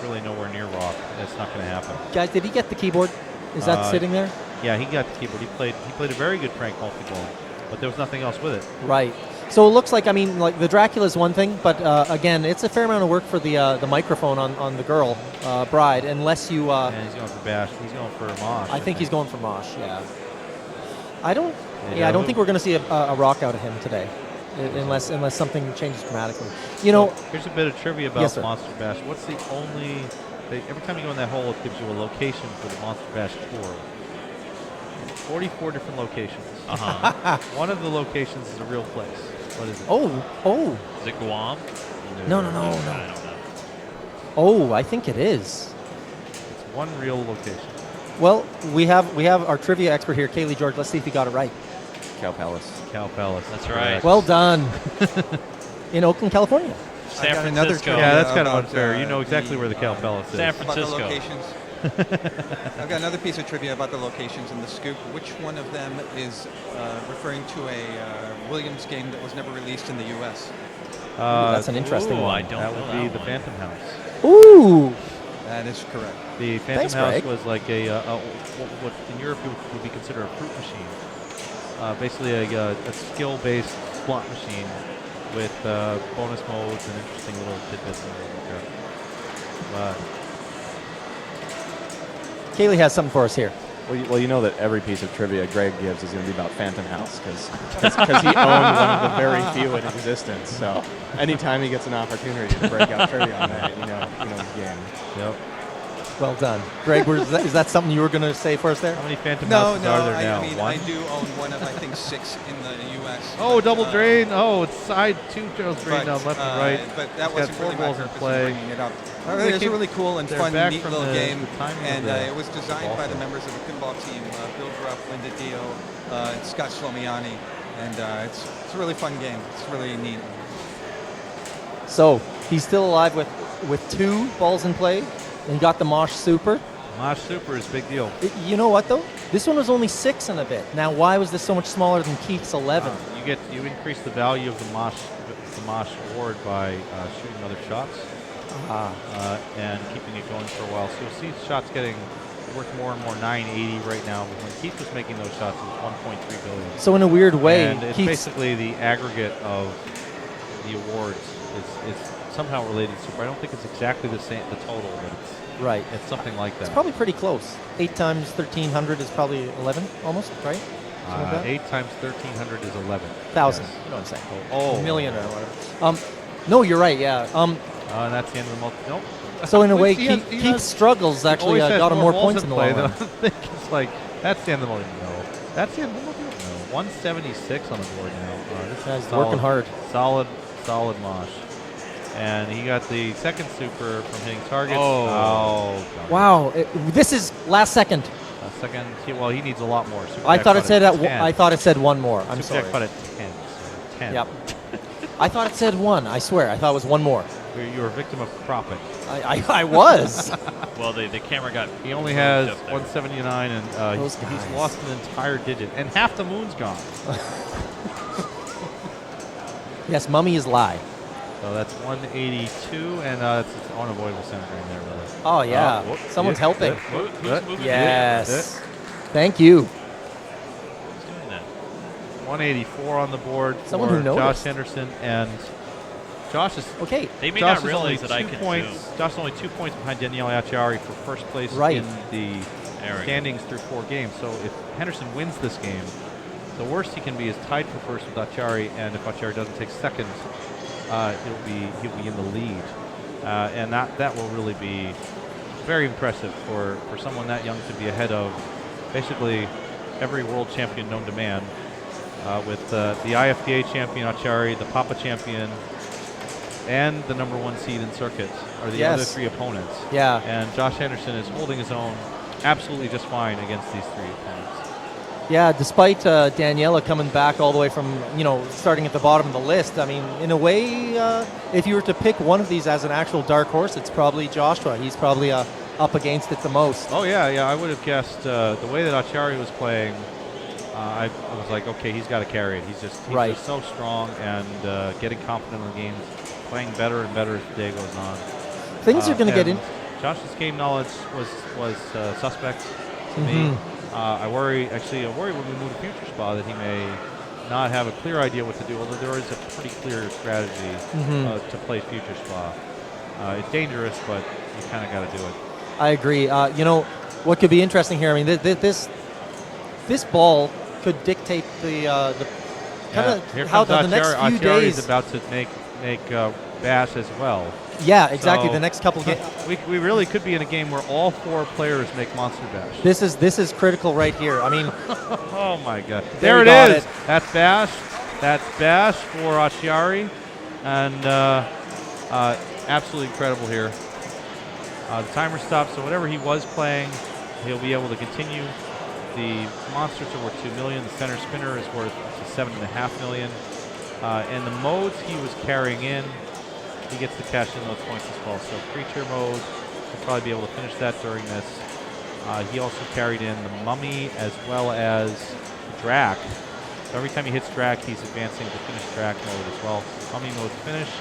really nowhere near Rock. That's not going to happen. Guys, did he get the keyboard? Is that sitting there? Yeah, he got the keyboard. He played a very good Frank multi-ball, but there was nothing else with it. Right. So it looks like, I mean, like the Dracula is one thing, but again, it's a fair amount of work for the microphone on the girl, Bride, unless you... and he's going for Bash. He's going for Mosh. I think he's going for Mosh, yeah. I don't think we're going to see a Rock out of him today, unless something changes dramatically. You know... Here's a bit of trivia about Yes, sir. Monster Bash. What's the only... Every time you go in that hole, it gives you a location for the Monster Bash tour. 44 different locations. Uh-huh. One of the locations is a real place. What is it? Oh. Is it Guam? No. I don't know. Oh, I think it is. It's one real location. Well, we have our trivia expert here, Kaylee George. Let's see if he got it right. Cow Palace. Cow Palace. That's right. Well done. In Oakland, California. San got another Francisco. trivia. Yeah, that's kind of about, unfair. You know exactly the, where the Cow Palace is. San About the Francisco. locations. I've got another piece of trivia about the locations in the scoop. Which one of them is referring to a Williams game that was never released in the U.S.? That's an interesting Ooh, one. I don't That know would that be the one. Phantom House. Ooh. That is correct. The Phantom Thanks, House Greg. was like what in Europe would be considered a fruit machine. Basically a skill-based slot machine with bonus modes and interesting little tidbits in there. But Kaylee has something for us here. Well, you know that every piece of trivia Greg gives is going to be about Phantom House because he owned one of the very few in existence. So anytime he gets an opportunity to break out trivia on that, you know the game. yep. Well done. Greg, is that something you were going to say for us there? How many Phantom No, Houses no, are there now? I mean, One? I do own one of, I think, 6 in the U.S. Oh, but, double drain. Oh, it's side 2 trails drain down left and right. But that It's got wasn't 4 really my balls in purpose play. in bringing it up. They It's a came- really cool and they're fun, back neat from little the game, timing of and the it was designed by the ball. members of the pinball team, Bill Ruff, Linda Dio, and Scott Slomiani, and it's a really fun game. It's really neat. So he's still alive with 2 balls in play and got the Mosh Super. Mosh Super is a big deal. You know what, though? This one was only 6 and a bit. Now, why was this so much smaller than Keith's 11? You increase the value of the Mosh award by shooting other shots and keeping it going for a while. So you'll see shots getting worth more and more, 980 right now. But when Keith was making those shots, it was 1.3 billion. So in a weird way, And it's Keith's basically the aggregate of the awards is somehow related to Super. I don't think it's exactly the same, the total, but right. it's something like that. It's probably pretty close. 8 times 1,300 is probably 11, almost, right? Something like that? 8 times 1,300 is 11. 1,000. Yes. You know what I'm saying? Oh. A million or whatever. No, you're right. Yeah. And that's the end of the multi. Nope. So in a way, He has- Keith's struggles actually Always has got him more balls points in the play, long run. though. I think it's like that's the end of the multi. No, that's the end of the multi. No, 176 on the board now. This Guy's is working hard. Solid mosh. And he got the second super from hitting targets. Oh. God. Wow. This is last second. Second. Well, he needs a lot more. Super I thought it jackpot said at 10. I thought it said one more. I'm Super sorry. jackpot at 10. So 10. Yep. I thought it said 1. I swear. I thought it was one more. You were a victim of profit. I was. Well, the camera got. He only moved has up there. 179, and Those he's guys. lost an entire digit, and half the moon's gone. Yes, mummy is lie. So that's 182, and it's an unavoidable center drain there, really. Oh, yeah. whoop, Someone's yeah, helping. yeah, Who- who's yeah, moving? Yes. Thank you. Who's doing that? 184 on the board Someone for who Josh noticed. Henderson, and Josh is Okay. They may Josh not is only realize that I 2 can points. zoom. Josh is only 2 points behind Daniele Acciari for first place Right. in the There we go. standings through 4 games. So if Henderson wins this game, the worst he can be is tied for first with Acciari, and if Acciari doesn't take second, he'll be in the lead, and that will really be very impressive for someone that young to be ahead of basically every world champion known to man, with the IFDA champion Acciari, the Papa champion, and the #1 seed in circuit are the other Yes. 3 opponents. Yeah. And Josh Henderson is holding his own absolutely just fine against these 3 opponents. Yeah, despite Daniela coming back all the way from, starting at the bottom of the list, I mean, in a way, if you were to pick one of these as an actual dark horse, it's probably Joshua. He's probably up against it the most. Oh, yeah, I would have guessed the way that Acciari was playing, I was like, okay, he's got to carry it. He's just so strong and getting confident in the games, playing better and better as the day goes on. Things are going to get in. Josh's game knowledge was suspect to me. I worry when we move to Future Spa that he may not have a clear idea what to do, although there is a pretty clear strategy to play Future Spa. It's dangerous, but you kind of got to do it. I agree. What could be interesting here, I mean, this ball could dictate the Here how comes the next Acciari. few Acciari days. is about to make Bash as well. Yeah, exactly. So, The next couple games. We really could be in a game where all 4 players make Monster Bash. This is critical right here. I mean, Oh my God! There There we it got is. it. That's Bash. That's Bash for Acciari, and absolutely incredible here. The timer stops, so whatever he was playing, he'll be able to continue. The monsters are worth 2 million. The center spinner is worth 7.5 million. And the modes he was carrying in, he gets to cash in those points as well. So creature mode, he'll probably be able to finish that during this. He also carried in the Mummy as well as Drac. So every time he hits Drac, he's advancing to finish Drac mode as well. Mummy mode's finished.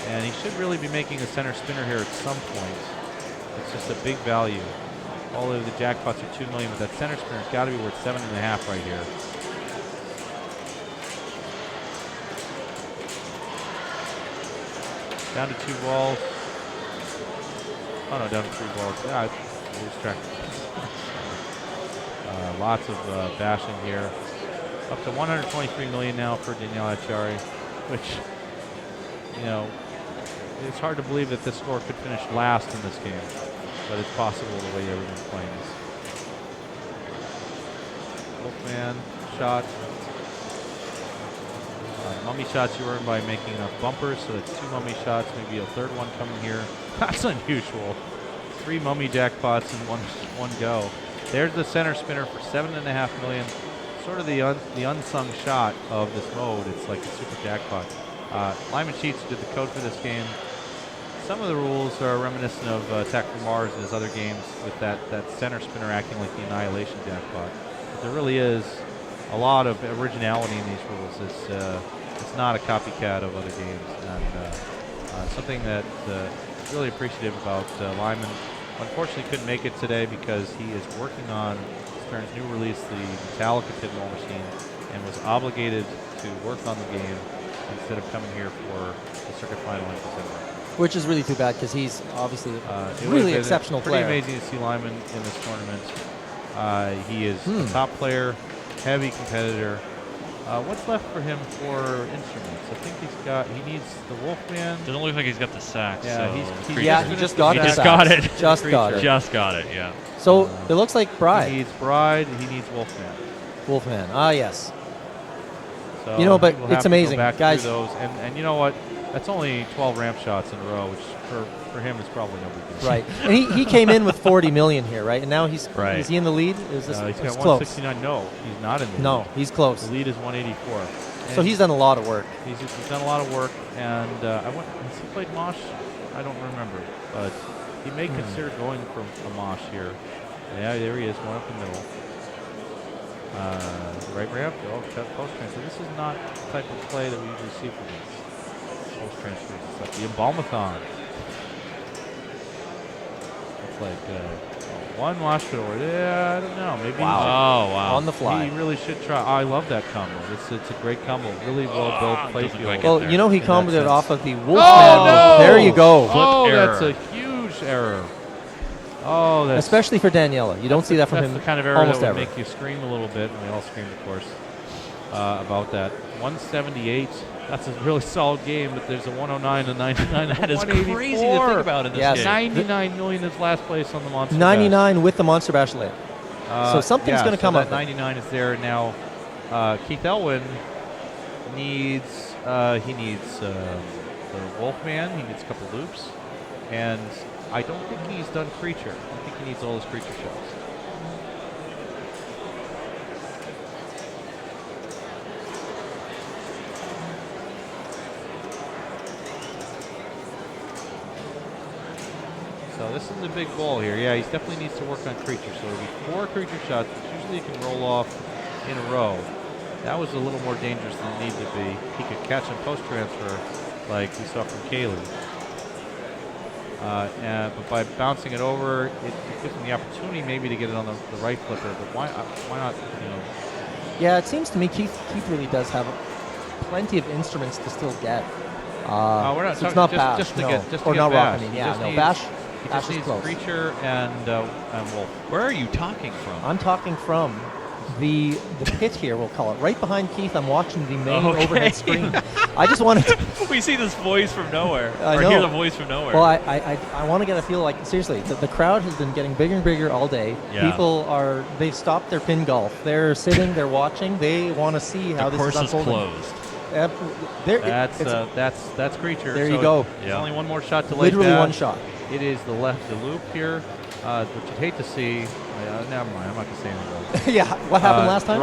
And he should really be making a center spinner here at some point. It's just a big value. All of the jackpots are 2 million, but that center spinner's got to be worth 7.5 right here. Down to 2 balls. Oh no, down to 3 balls. Yeah, I lose track. Lots of bashing here. Up to 123 million now for Danielle Acciari, which, you know, it's hard to believe that this score could finish last in this game, but it's possible the way everyone's playing this. Wolfman shot. Mummy shots you earn by making enough bumpers, so that's 2 mummy shots, maybe a third one coming here. That's unusual. 3 mummy jackpots in one go. There's the center spinner for 7.5 million. Sort of the unsung shot of this mode. It's like a super jackpot. Lyman Sheets did the code for this game. Some of the rules are reminiscent of Attack from Mars and his other games, with that center spinner acting like the Annihilation jackpot. But there really is a lot of originality in these rules. It's not a copycat of other games, and something that really appreciative about Lyman. Unfortunately, couldn't make it today because he is working on Stern's new release, the Metallica Pinball Machine, and was obligated to work on the game instead of coming here for the circuit final in December. Which is really too bad because he's obviously a really exceptional player. Pretty amazing to see Lyman in this tournament. He is a top player, heavy competitor. What's left for him for instruments? I think he needs the Wolfman. Doesn't look like he's got the sax. Yeah, so he just got it. Just got it. Just got it. Just got it, yeah. So it looks like Bride. He needs Bride, he needs Wolfman. Wolfman. Ah, yes. So you know, but we'll it's amazing. Back guys. those. And you know what? That's only 12 ramp shots in a row, which for him is probably no big deal. Right. And he came in with 40 million here, right? And now is he in the lead? Is this he's got close? 169. No, he's not in the lead. No, he's close. The lead is 184. So he's done a lot of work. He's done a lot of work, and has he played Mosh? I don't remember, but he may consider going for a Mosh here. Yeah, there he is, one up the middle. Right ramp, post transfer. This is not the type of play that we usually see from these post transfers. It's like the Embalmathon. It's like one Mosh pit over. Yeah, I don't know. Maybe. Wow. Wow. On the fly. He really should try. I love that combo. It's a great combo. Really well built playfield. like Well, you know he comboed it off of the Wolfman. Oh, no! There you go. Oh, error. that's a huge error. Oh, that's Especially for Daniela. You don't see that from that's him the kind of error almost that would ever. make you scream a little bit, and we all screamed, of course, about that. 178. That's a really solid game, but there's a 109 and 99. That is crazy to think about in this Yes. game. 99 million is last place on the Monster 99 with the Monster Bash lid. Bash. So something's going to come that up. 99 is there now. Keith Elwin needs the Wolfman. He needs a couple loops, and I don't think he's done Creature. I think he needs all his Creature shots. So this is a big ball here. Yeah, he definitely needs to work on Creature. So it'll be 4 Creature shots, which usually he can roll off in a row. That was a little more dangerous than it needed to be. He could catch and post-transfer like we saw from Kaylee. But by bouncing it over, it gives him the opportunity maybe to get it on the right flipper. But why not? You know. Yeah, it seems to me Keith really does have plenty of instruments to still get. We're not so it's talking not just, Bash, just to no. get just or to not get Bash. Rock. I mean, He yeah, just no, needs, Bash. He Bash just is needs close. Creature and Wolf. Where are you talking from? I'm talking from the pit here, we'll call it. Right behind Keith, I'm watching the main overhead screen. I just wanted to... We see this voice from nowhere. I or know. hear the voice from nowhere. Well, I want to get a feel like, seriously, the crowd has been getting bigger and bigger all day. Yeah. People they've stopped their pin golf. They're sitting, they're watching. They want to see how the this course is is unfolding. closed. That's Creature. There so you go. There's only one more shot to lay Literally Bash. one shot. It is the loop here, which you'd hate to see. Never mind, I'm not going to say anything. Yeah, what happened last time?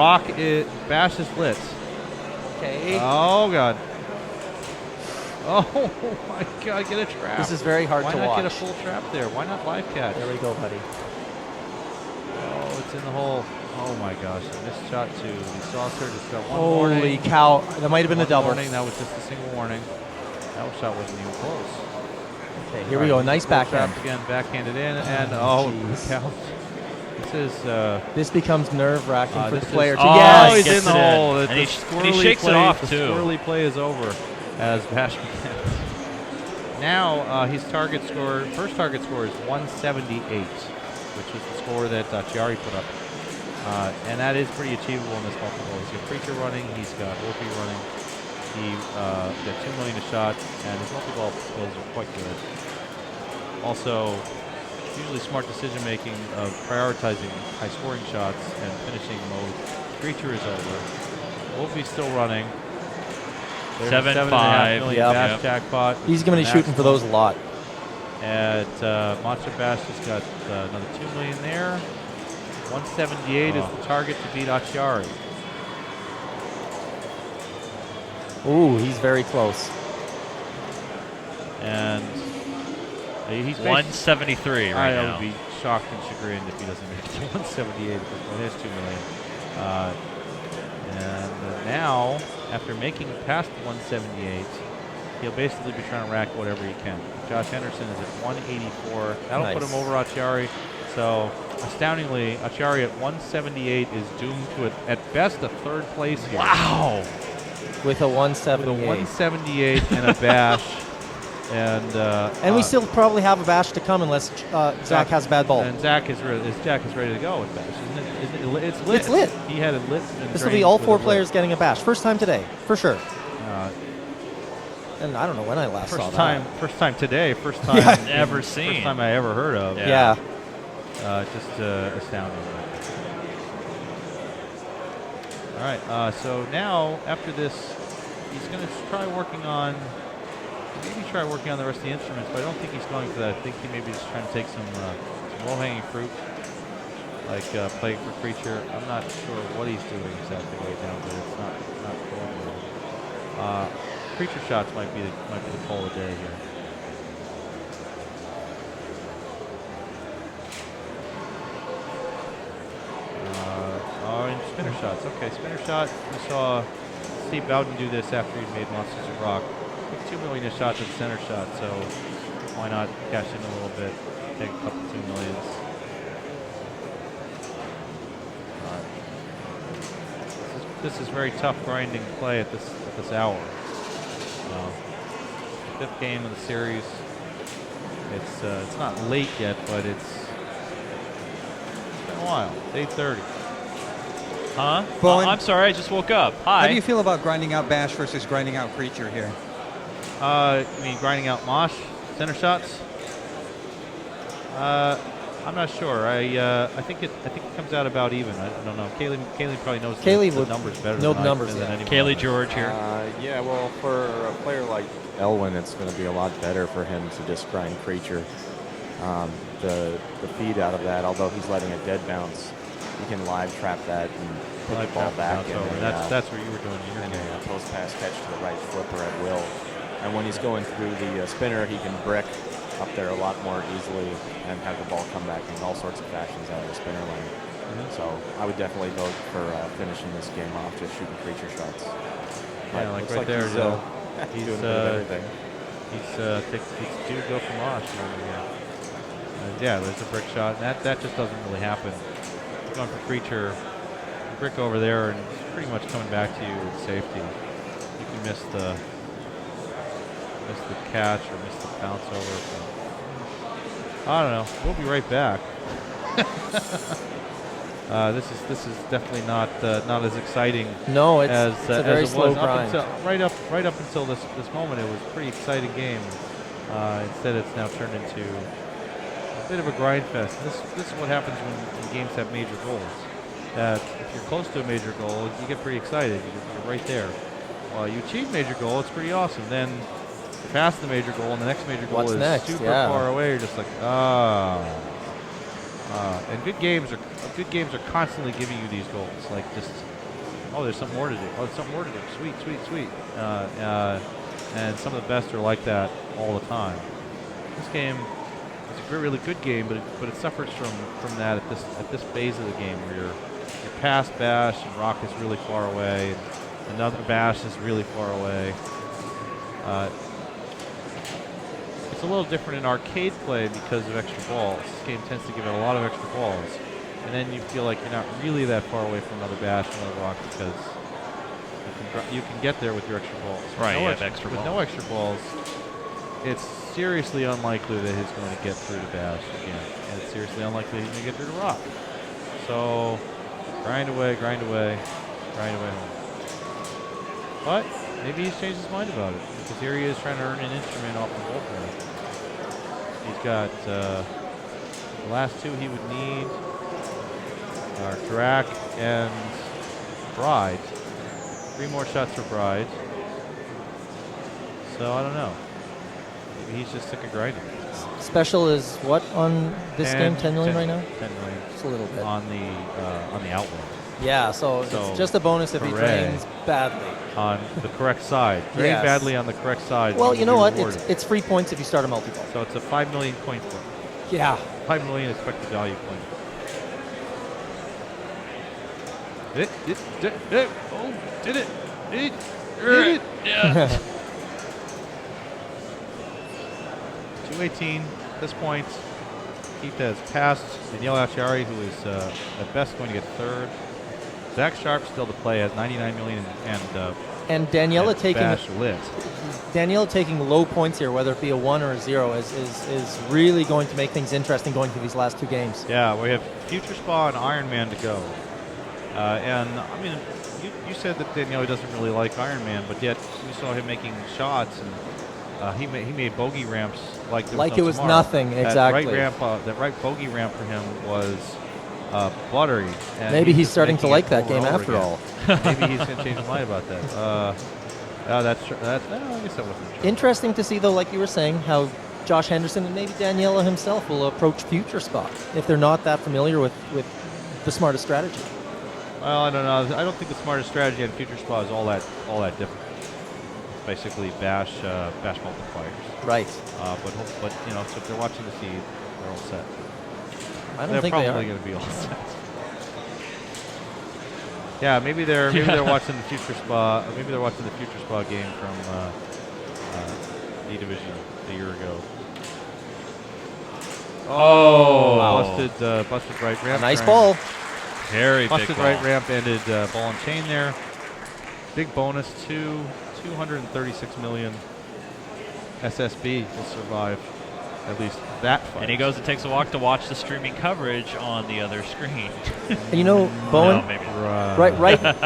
Bash is lit. Okay. Oh, God. Oh my God! Get a trap. This is very hard Why to not watch. get a full trap there? Why not live catch? There we go, buddy. Oh, it's in the hole. Oh my gosh! I missed shot 2. The saucer just got one Holy warning. cow! That might have been One a double. warning. That was just a single warning. That shot wasn't even close. Okay, here we go. Nice Full backhand. trap again, backhanded in, and jeez. cow. This is. This becomes nerve-wracking for the this is- player. Oh, Yes! he's Gets in the it in. hole. And The he squirrely shakes it play- off, the too. squirrely play is over as Bash begins. Now his target score, first target score is 178, which is the score that Chiari put up. And that is pretty achievable in this multi-ball. He's got Preacher running, he's got Wolfie running, he's got 2 million a shot, and his multi-ball skills are quite good. Also, usually smart decision making of prioritizing high scoring shots and finishing mode. Preacher is over. Wolfie's still running. There's 7-5. 7.5 million Yep. Bash Yep. jackpot. He's going to be shooting for those a lot. At Monster Bash has got another 2 million there. 178 is the target to beat Achiari. Ooh, he's very close. And he's 173 right I now. would be shocked and chagrined if he doesn't make it to 178. But there's 2 million. And now, after making it past 178, he'll basically be trying to rack whatever he can. Josh Henderson is at 184. That'll put him over Achiari. So, astoundingly, Achiari at 178 is doomed to, at best, a third place here. Wow. With a With 178. a 178 and a bash. And we still probably have a bash to come unless Zach has a bad ball. And Zach is ready to go with bash, isn't it? It's lit. It's lit. He had it lit. And This will be drained all with 4 a lit. players getting a bash. First time today, for sure. Uh, And I don't know when I last saw First time today. First time Ever seen. First time I ever heard of. that. Yeah. Just astounding. All right. So now after this, he's going to try working on the rest of the instruments, but I don't think he's going for that. I think he may be just trying to take some low-hanging fruit, like playing for Creature. I'm not sure what he's doing exactly right now, but it's not going well. Creature shots might be the call of the day here. And spinner shots. Okay, spinner shot. We saw Steve Bowden do this after he made Monsters of Rock. 2 million shots at center shot, so why not cash in a little bit, take a couple 2 millions. This is very tough grinding play at this hour. Fifth game of the series. It's not late yet, but it's been a while. It's 8:30. Huh? Bowen? I'm sorry, I just woke up. Hi. How do you feel about grinding out Bash versus grinding out Creature here? I mean, grinding out Mosh center shots. I'm not sure. I think it comes out about even. I don't know. Kaylee probably knows the numbers better know than the numbers, than yeah. anyone. Kaylee else. George here. Yeah, well, for a player like Elwin, it's going to be a lot better for him to just grind Creature. The feed out of that, although he's letting a dead bounce, he can live trap that and put the ball back in. That's what you were doing in your And game. a post pass catch to the right flipper at will. And when he's going through the spinner, he can brick up there a lot more easily and have the ball come back in all sorts of fashions out of the spinner lane. So I would definitely vote for finishing this game off, just shooting Creature shots. Yeah, like looks right there, he's, he's doing a bit of everything. He's do go for Mosh. Yeah, there's a brick shot. And that just doesn't really happen. Going for Creature, brick over there, and it's pretty much coming back to you with safety. You can miss the catch or miss the bounce over. I don't know. We'll be right back. This is definitely not as exciting. No, it's as a very as it slow was grind. right up until this moment. It was a pretty exciting game. Instead, it's now turned into a bit of a grind fest. This is what happens when games have major goals. That if you're close to a major goal, you get pretty excited. You're right there. While you achieve major goal, it's pretty awesome. Then you pass the major goal, and the next major goal What's is next? super Yeah. far away. You're just like, and good games are constantly giving you these goals. Like just, oh, there's something more to do. Oh, there's something more to do. Sweet. and some of the best are like that all the time. This game is a really good game, but it suffers from that at this phase of the game where you're past Bash and Rock is really far away, and another Bash is really far away. It's a little different in arcade play because of extra balls. This game tends to give it a lot of extra balls, and then you feel like you're not really that far away from another Bash, another Rock, because you can get there with your extra balls. Right, no you have extra with balls. no extra balls, it's seriously unlikely that he's going to get through to Bash again, and it's seriously unlikely he's going to get through to Rock. So grind away, grind away, grind away home. But maybe he's changed his mind about it, because here he is trying to earn an instrument off the bullpen. He's got the last two he would need are Drac and Bride. 3 more shots for Bride. So I don't know. Maybe he's just sick of grinding. Special is what on this game? 10 million right now? 10 million. Just a little bit. On the outlaw. Yeah, so it's just a bonus if he drains badly. On the correct side. Drain Yes. badly on the correct side. Well, you know what? Rewarded. It's free points if you start a multi-ball. So it's a 5 million coin flip. Yeah. 5 million expected value coin. Did it. Yeah. 218 at this point. Keith has passed Danielle Acciari, who is at best going to get third. Zach Sharp still to play at 99 million And Daniela taking Bash lit. Daniela taking low points here, whether it be a 1 or a 0, is really going to make things interesting going through these last 2 games. Yeah, we have Future Spa and Iron Man to go. And I mean, you said that Daniele doesn't really like Iron Man, but yet we saw him making shots, and he made bogey ramps like there Like was no it was tomorrow. nothing, exactly. That right bogey ramp for him was buttery. And Maybe he's just starting to making like it that over game and over after again. all. Maybe he's going to change his mind about that. That's true. I guess that wasn't true. Interesting to see, though, like you were saying, how Josh Henderson and maybe Daniela himself will approach Future Spot if they're not that familiar with the smartest strategy. Well, I don't know. I don't think the smartest strategy on Future Spa is all that different. It's basically bash multipliers. Right. But you know, so if they're watching the feed, they're all set. I don't They're think they probably are. going to be all set. Yeah, maybe they're watching the Future Spa. Maybe they're watching the Future Spa game from E Division a year ago. Oh, Busted right ramp. Nice turn. ball. Very big Busted ball. right ramp ended ball and chain there. Big bonus to 236 million. SSB will survive at least that fight. And he goes and takes a walk to watch the streaming coverage on the other screen. And you know, Bowen, No, maybe.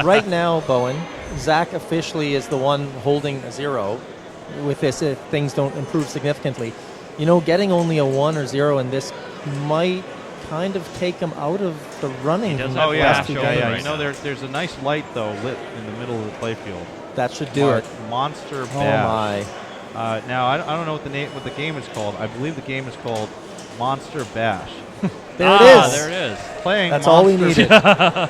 right now, Bowen, Zach officially is the one holding a 0 with this if things don't improve significantly. You know, getting only a 1 or 0 in this might kind of take him out of the running. He does in have the a last Bash 2 over games. Yeah, right you know, now. there's a nice light though lit in the middle of the playfield. That should do Marked it. Monster Oh Bash. my. Now I don't know what the game is called. I believe the game is called Monster Bash. There it is. There it is. Playing That's all we needed.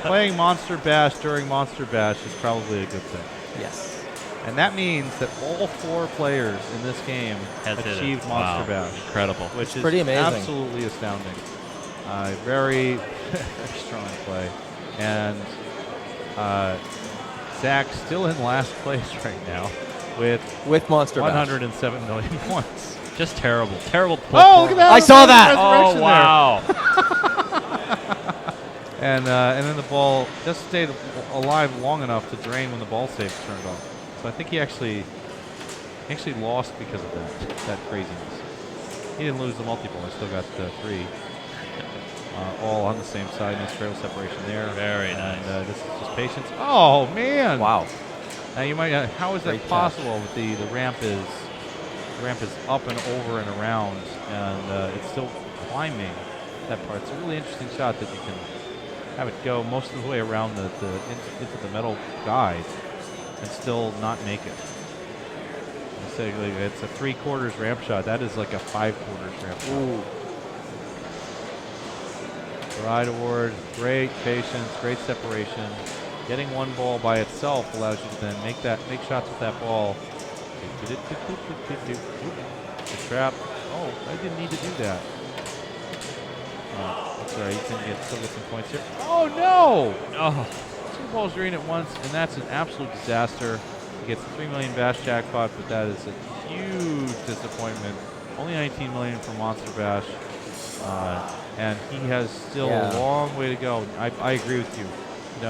Playing Monster Bash during Monster Bash is probably a good thing. Yes. And that means that all 4 players in this game Has hit it. achieved Wow. Monster Bash, Incredible. which is pretty amazing. absolutely astounding. Very, very strong play. And Zach still in last place right now with Monster Bash. 107 million points. Just terrible. Terrible. Oh, look at that! I saw that. Oh, wow. And then the ball just stayed alive long enough to drain when the ball save turned off. So I think he actually lost because of that craziness. He didn't lose the multi-ball. He still got 3. All on the same side. Nice trail separation there. Very nice. And this is just patience. Oh man! Wow. Now you might. How is that Great possible? With the ramp is up and over and around, and it's still climbing that part. It's a really interesting shot that you can have it go most of the way around into the metal guide and still not make it. It's a 3/4 ramp shot. That is like a 5/4 ramp shot. Ooh. Ride award, great patience, great separation. Getting one ball by itself allows you to then make shots with that ball The trap. Oh, I didn't need to do that. Sorry, he can still get some points here. Oh, no! Oh, 2 balls green at once, and that's an absolute disaster. He gets the 3 million Bash jackpot, but that is a huge disappointment. Only 19 million for Monster Bash, and he has still a long way to go. I agree with you.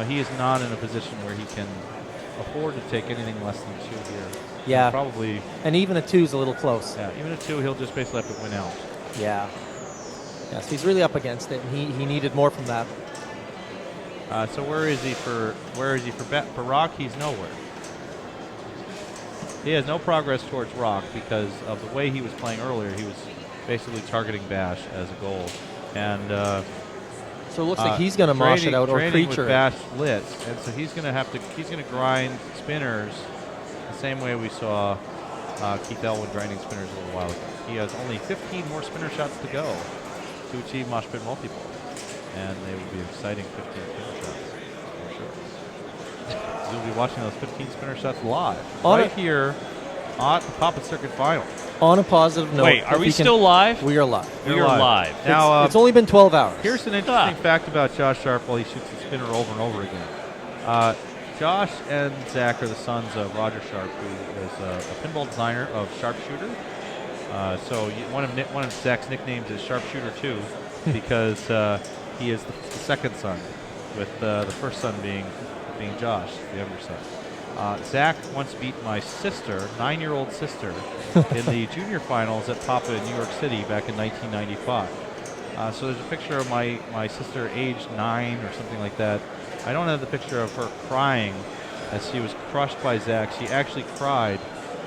He is not in a position where he can afford to take anything less than 2 here. Yeah. Probably. And even a 2 is a little close. Yeah, even a 2, he'll just basically have to win out. Yeah. Yeah, so he's really up against it, and he needed more from that. So where is he for Rock? He's nowhere. He has no progress towards Rock because of the way he was playing earlier. He was basically targeting Bash as a goal, and so it looks like he's going to mosh it out or creature with Bash lit, and so he's going to grind spinners the same way we saw Keith Elwin grinding spinners a little while ago. He has only 15 more spinner shots to go to achieve Mosh Pit multiple, and they will be exciting 15 spinner shots for sure. You'll be watching those 15 spinner shots live right here at the Papa Circuit Final. On a positive note. wait, are we still live? We are live. We are live. Now, it's only been 12 hours. Here's an interesting fact about Josh Sharp while he shoots the spinner over and over again. Josh and Zach are the sons of Roger Sharp, who is a pinball designer of Sharpshooter. So one of Zach's nicknames is Sharpshooter 2 because he is the second son, with the first son being Josh, the younger son. Zach once beat my sister, 9-year-old sister, in the junior finals at Papa in New York City back in 1995. So there's a picture of my sister aged 9 or something like that. I don't have the picture of her crying as she was crushed by Zach. She actually cried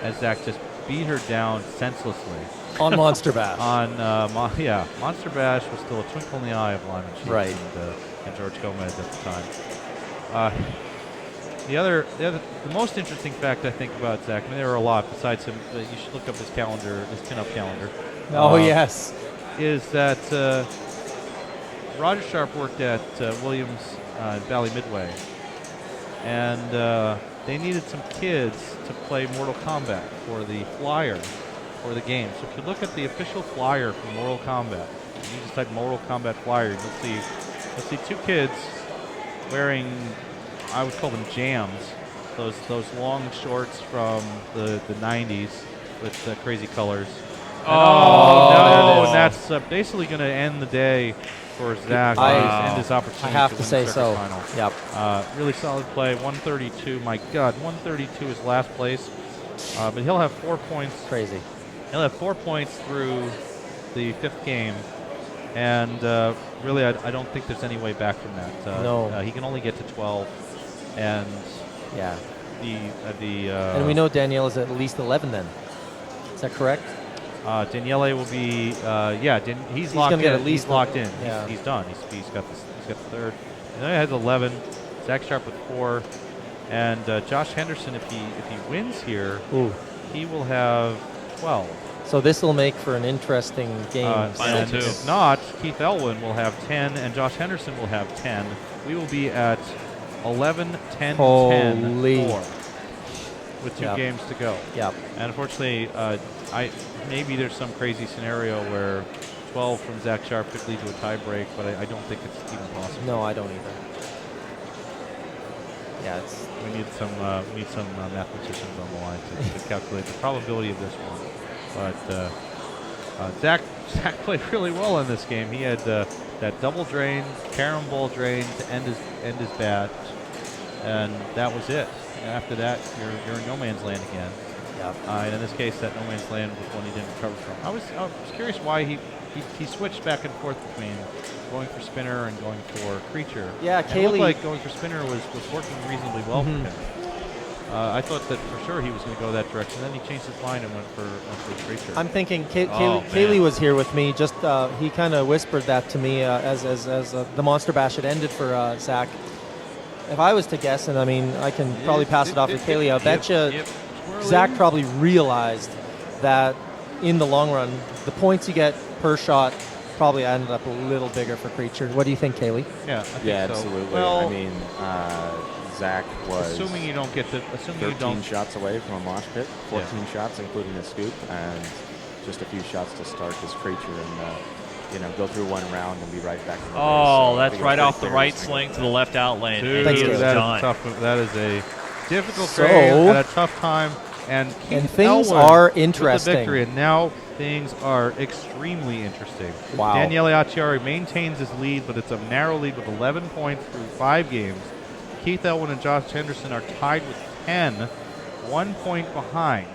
as Zach just beat her down senselessly. On Monster Bash. Monster Bash was still a twinkle in the eye of Lyman Sheets and George Gomez at the time. The most interesting fact I think about Zach, I mean there are a lot besides him. You should look up his calendar, his pinup calendar. Oh yes, is that Roger Sharp worked at Williams Valley Midway, and they needed some kids to play Mortal Kombat for the flyer for the game. So if you look at the official flyer for Mortal Kombat, you just type Mortal Kombat flyer, you'll see 2 kids wearing, I would call them jams, those long shorts from the 90s with crazy colors. And that's basically going to end the day for Zach. End his opportunity. I have to to win say the so. final. Yep. Really solid play. 132. My God, 132 is last place. But he'll have 4 points. Crazy. He'll have 4 points through the 5th game, and really, I don't think there's any way back from that. No. He can only get to 12, and and we know Danielle is at least 11 then. Is that correct? Daniele will be he's locked in. Get at least he's locked in. Yeah. He's done. He's got the 3rd. And then he has 11. Zach Sharp with 4, and Josh Henderson, if he wins here, he will have 12. So this will make for an interesting game. Final and 2. If not, Keith Elwin will have 10, and Josh Henderson will have 10. We will be at 11, 10, 10, 4 with 2 games to go. Yep. And unfortunately, maybe there's some crazy scenario where 12 from Zach Sharp could lead to a tie break, but I don't think it's even possible. No, I don't either. Yeah, we need some mathematicians on the line to calculate the probability of this one. But Zach played really well in this game. He had that double drain, carom ball drain to end his bat, and that was it. And after that, you're in no man's land again. Yeah. And in this case, that no man's land was one he didn't recover from. I was curious why he switched back and forth between going for spinner and going for creature. Yeah, Kaylee. It looked like going for spinner was working reasonably well for him. I thought that for sure he was going to go that direction. Then he changed his mind and went for creature. I'm thinking Kaylee was here with me. Just he kind of whispered that to me as the Monster Bash had ended for Zach. If I was to guess, and I mean I can probably pass it off to Kaylee, I bet you Zach probably realized that in the long run, the points you get per shot probably ended up a little bigger for creature. What do you think, Kaylee? Yeah, I think so. Absolutely. Well, I mean, Zach was Assuming you don't get to, assuming you 13 don't. shots away from a mosh pit, 14 Yeah. shots including a scoop, and just a few shots to start this creature and go through one round and be right back in the race. Oh, So I that's think right it's off the pretty right fair. sling to the left out lane. Dude, and Thanks, he Dave. is that done. is tough. That is a difficult So- game at a tough time. And Keith things Elwood are with the interesting. victory, and now things are extremely interesting. Wow. Daniele Acciari maintains his lead, but it's a narrow lead with 11 points through 5 games. Keith Elwood and Josh Henderson are tied with 10, 1 point behind.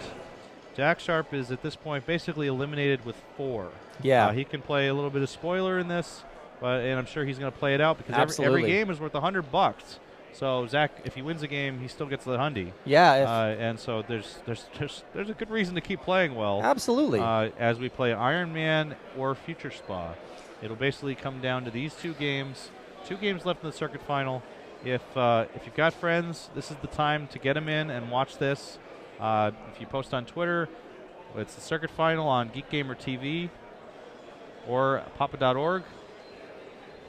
Jack Sharp is at this point basically eliminated with 4. Yeah. He can play a little bit of spoiler in this, and I'm sure he's going to play it out because every Absolutely. game is worth $100. So Zach, if he wins a game, he still gets the hundy. Yeah. And so there's a good reason to keep playing well. Absolutely. As we play Iron Man or Future Spa, it'll basically come down to these 2 games. 2 games left in the circuit final. If you've got friends, this is the time to get them in and watch this. If you post on Twitter, it's the circuit final on GeekGamerTV or Papa.org.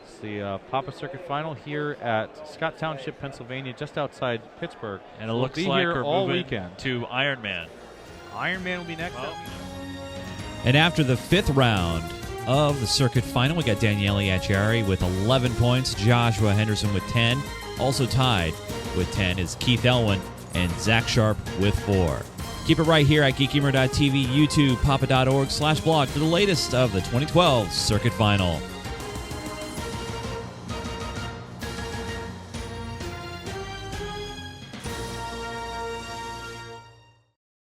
It's the Papa Circuit Final here at Scott Township, Pennsylvania, just outside Pittsburgh. And it We'll looks be like here we're all moving weekend. to Iron Man. Iron Man will be next. Well, up. And after the 5th round of the circuit final, we got Daniele Acciari with 11 points, Joshua Henderson with 10. Also tied with 10 is Keith Elwin and Zach Sharp with 4. Keep it right here at GeekGamer.tv, YouTube, Papa.org/blog for the latest of the 2012 circuit final.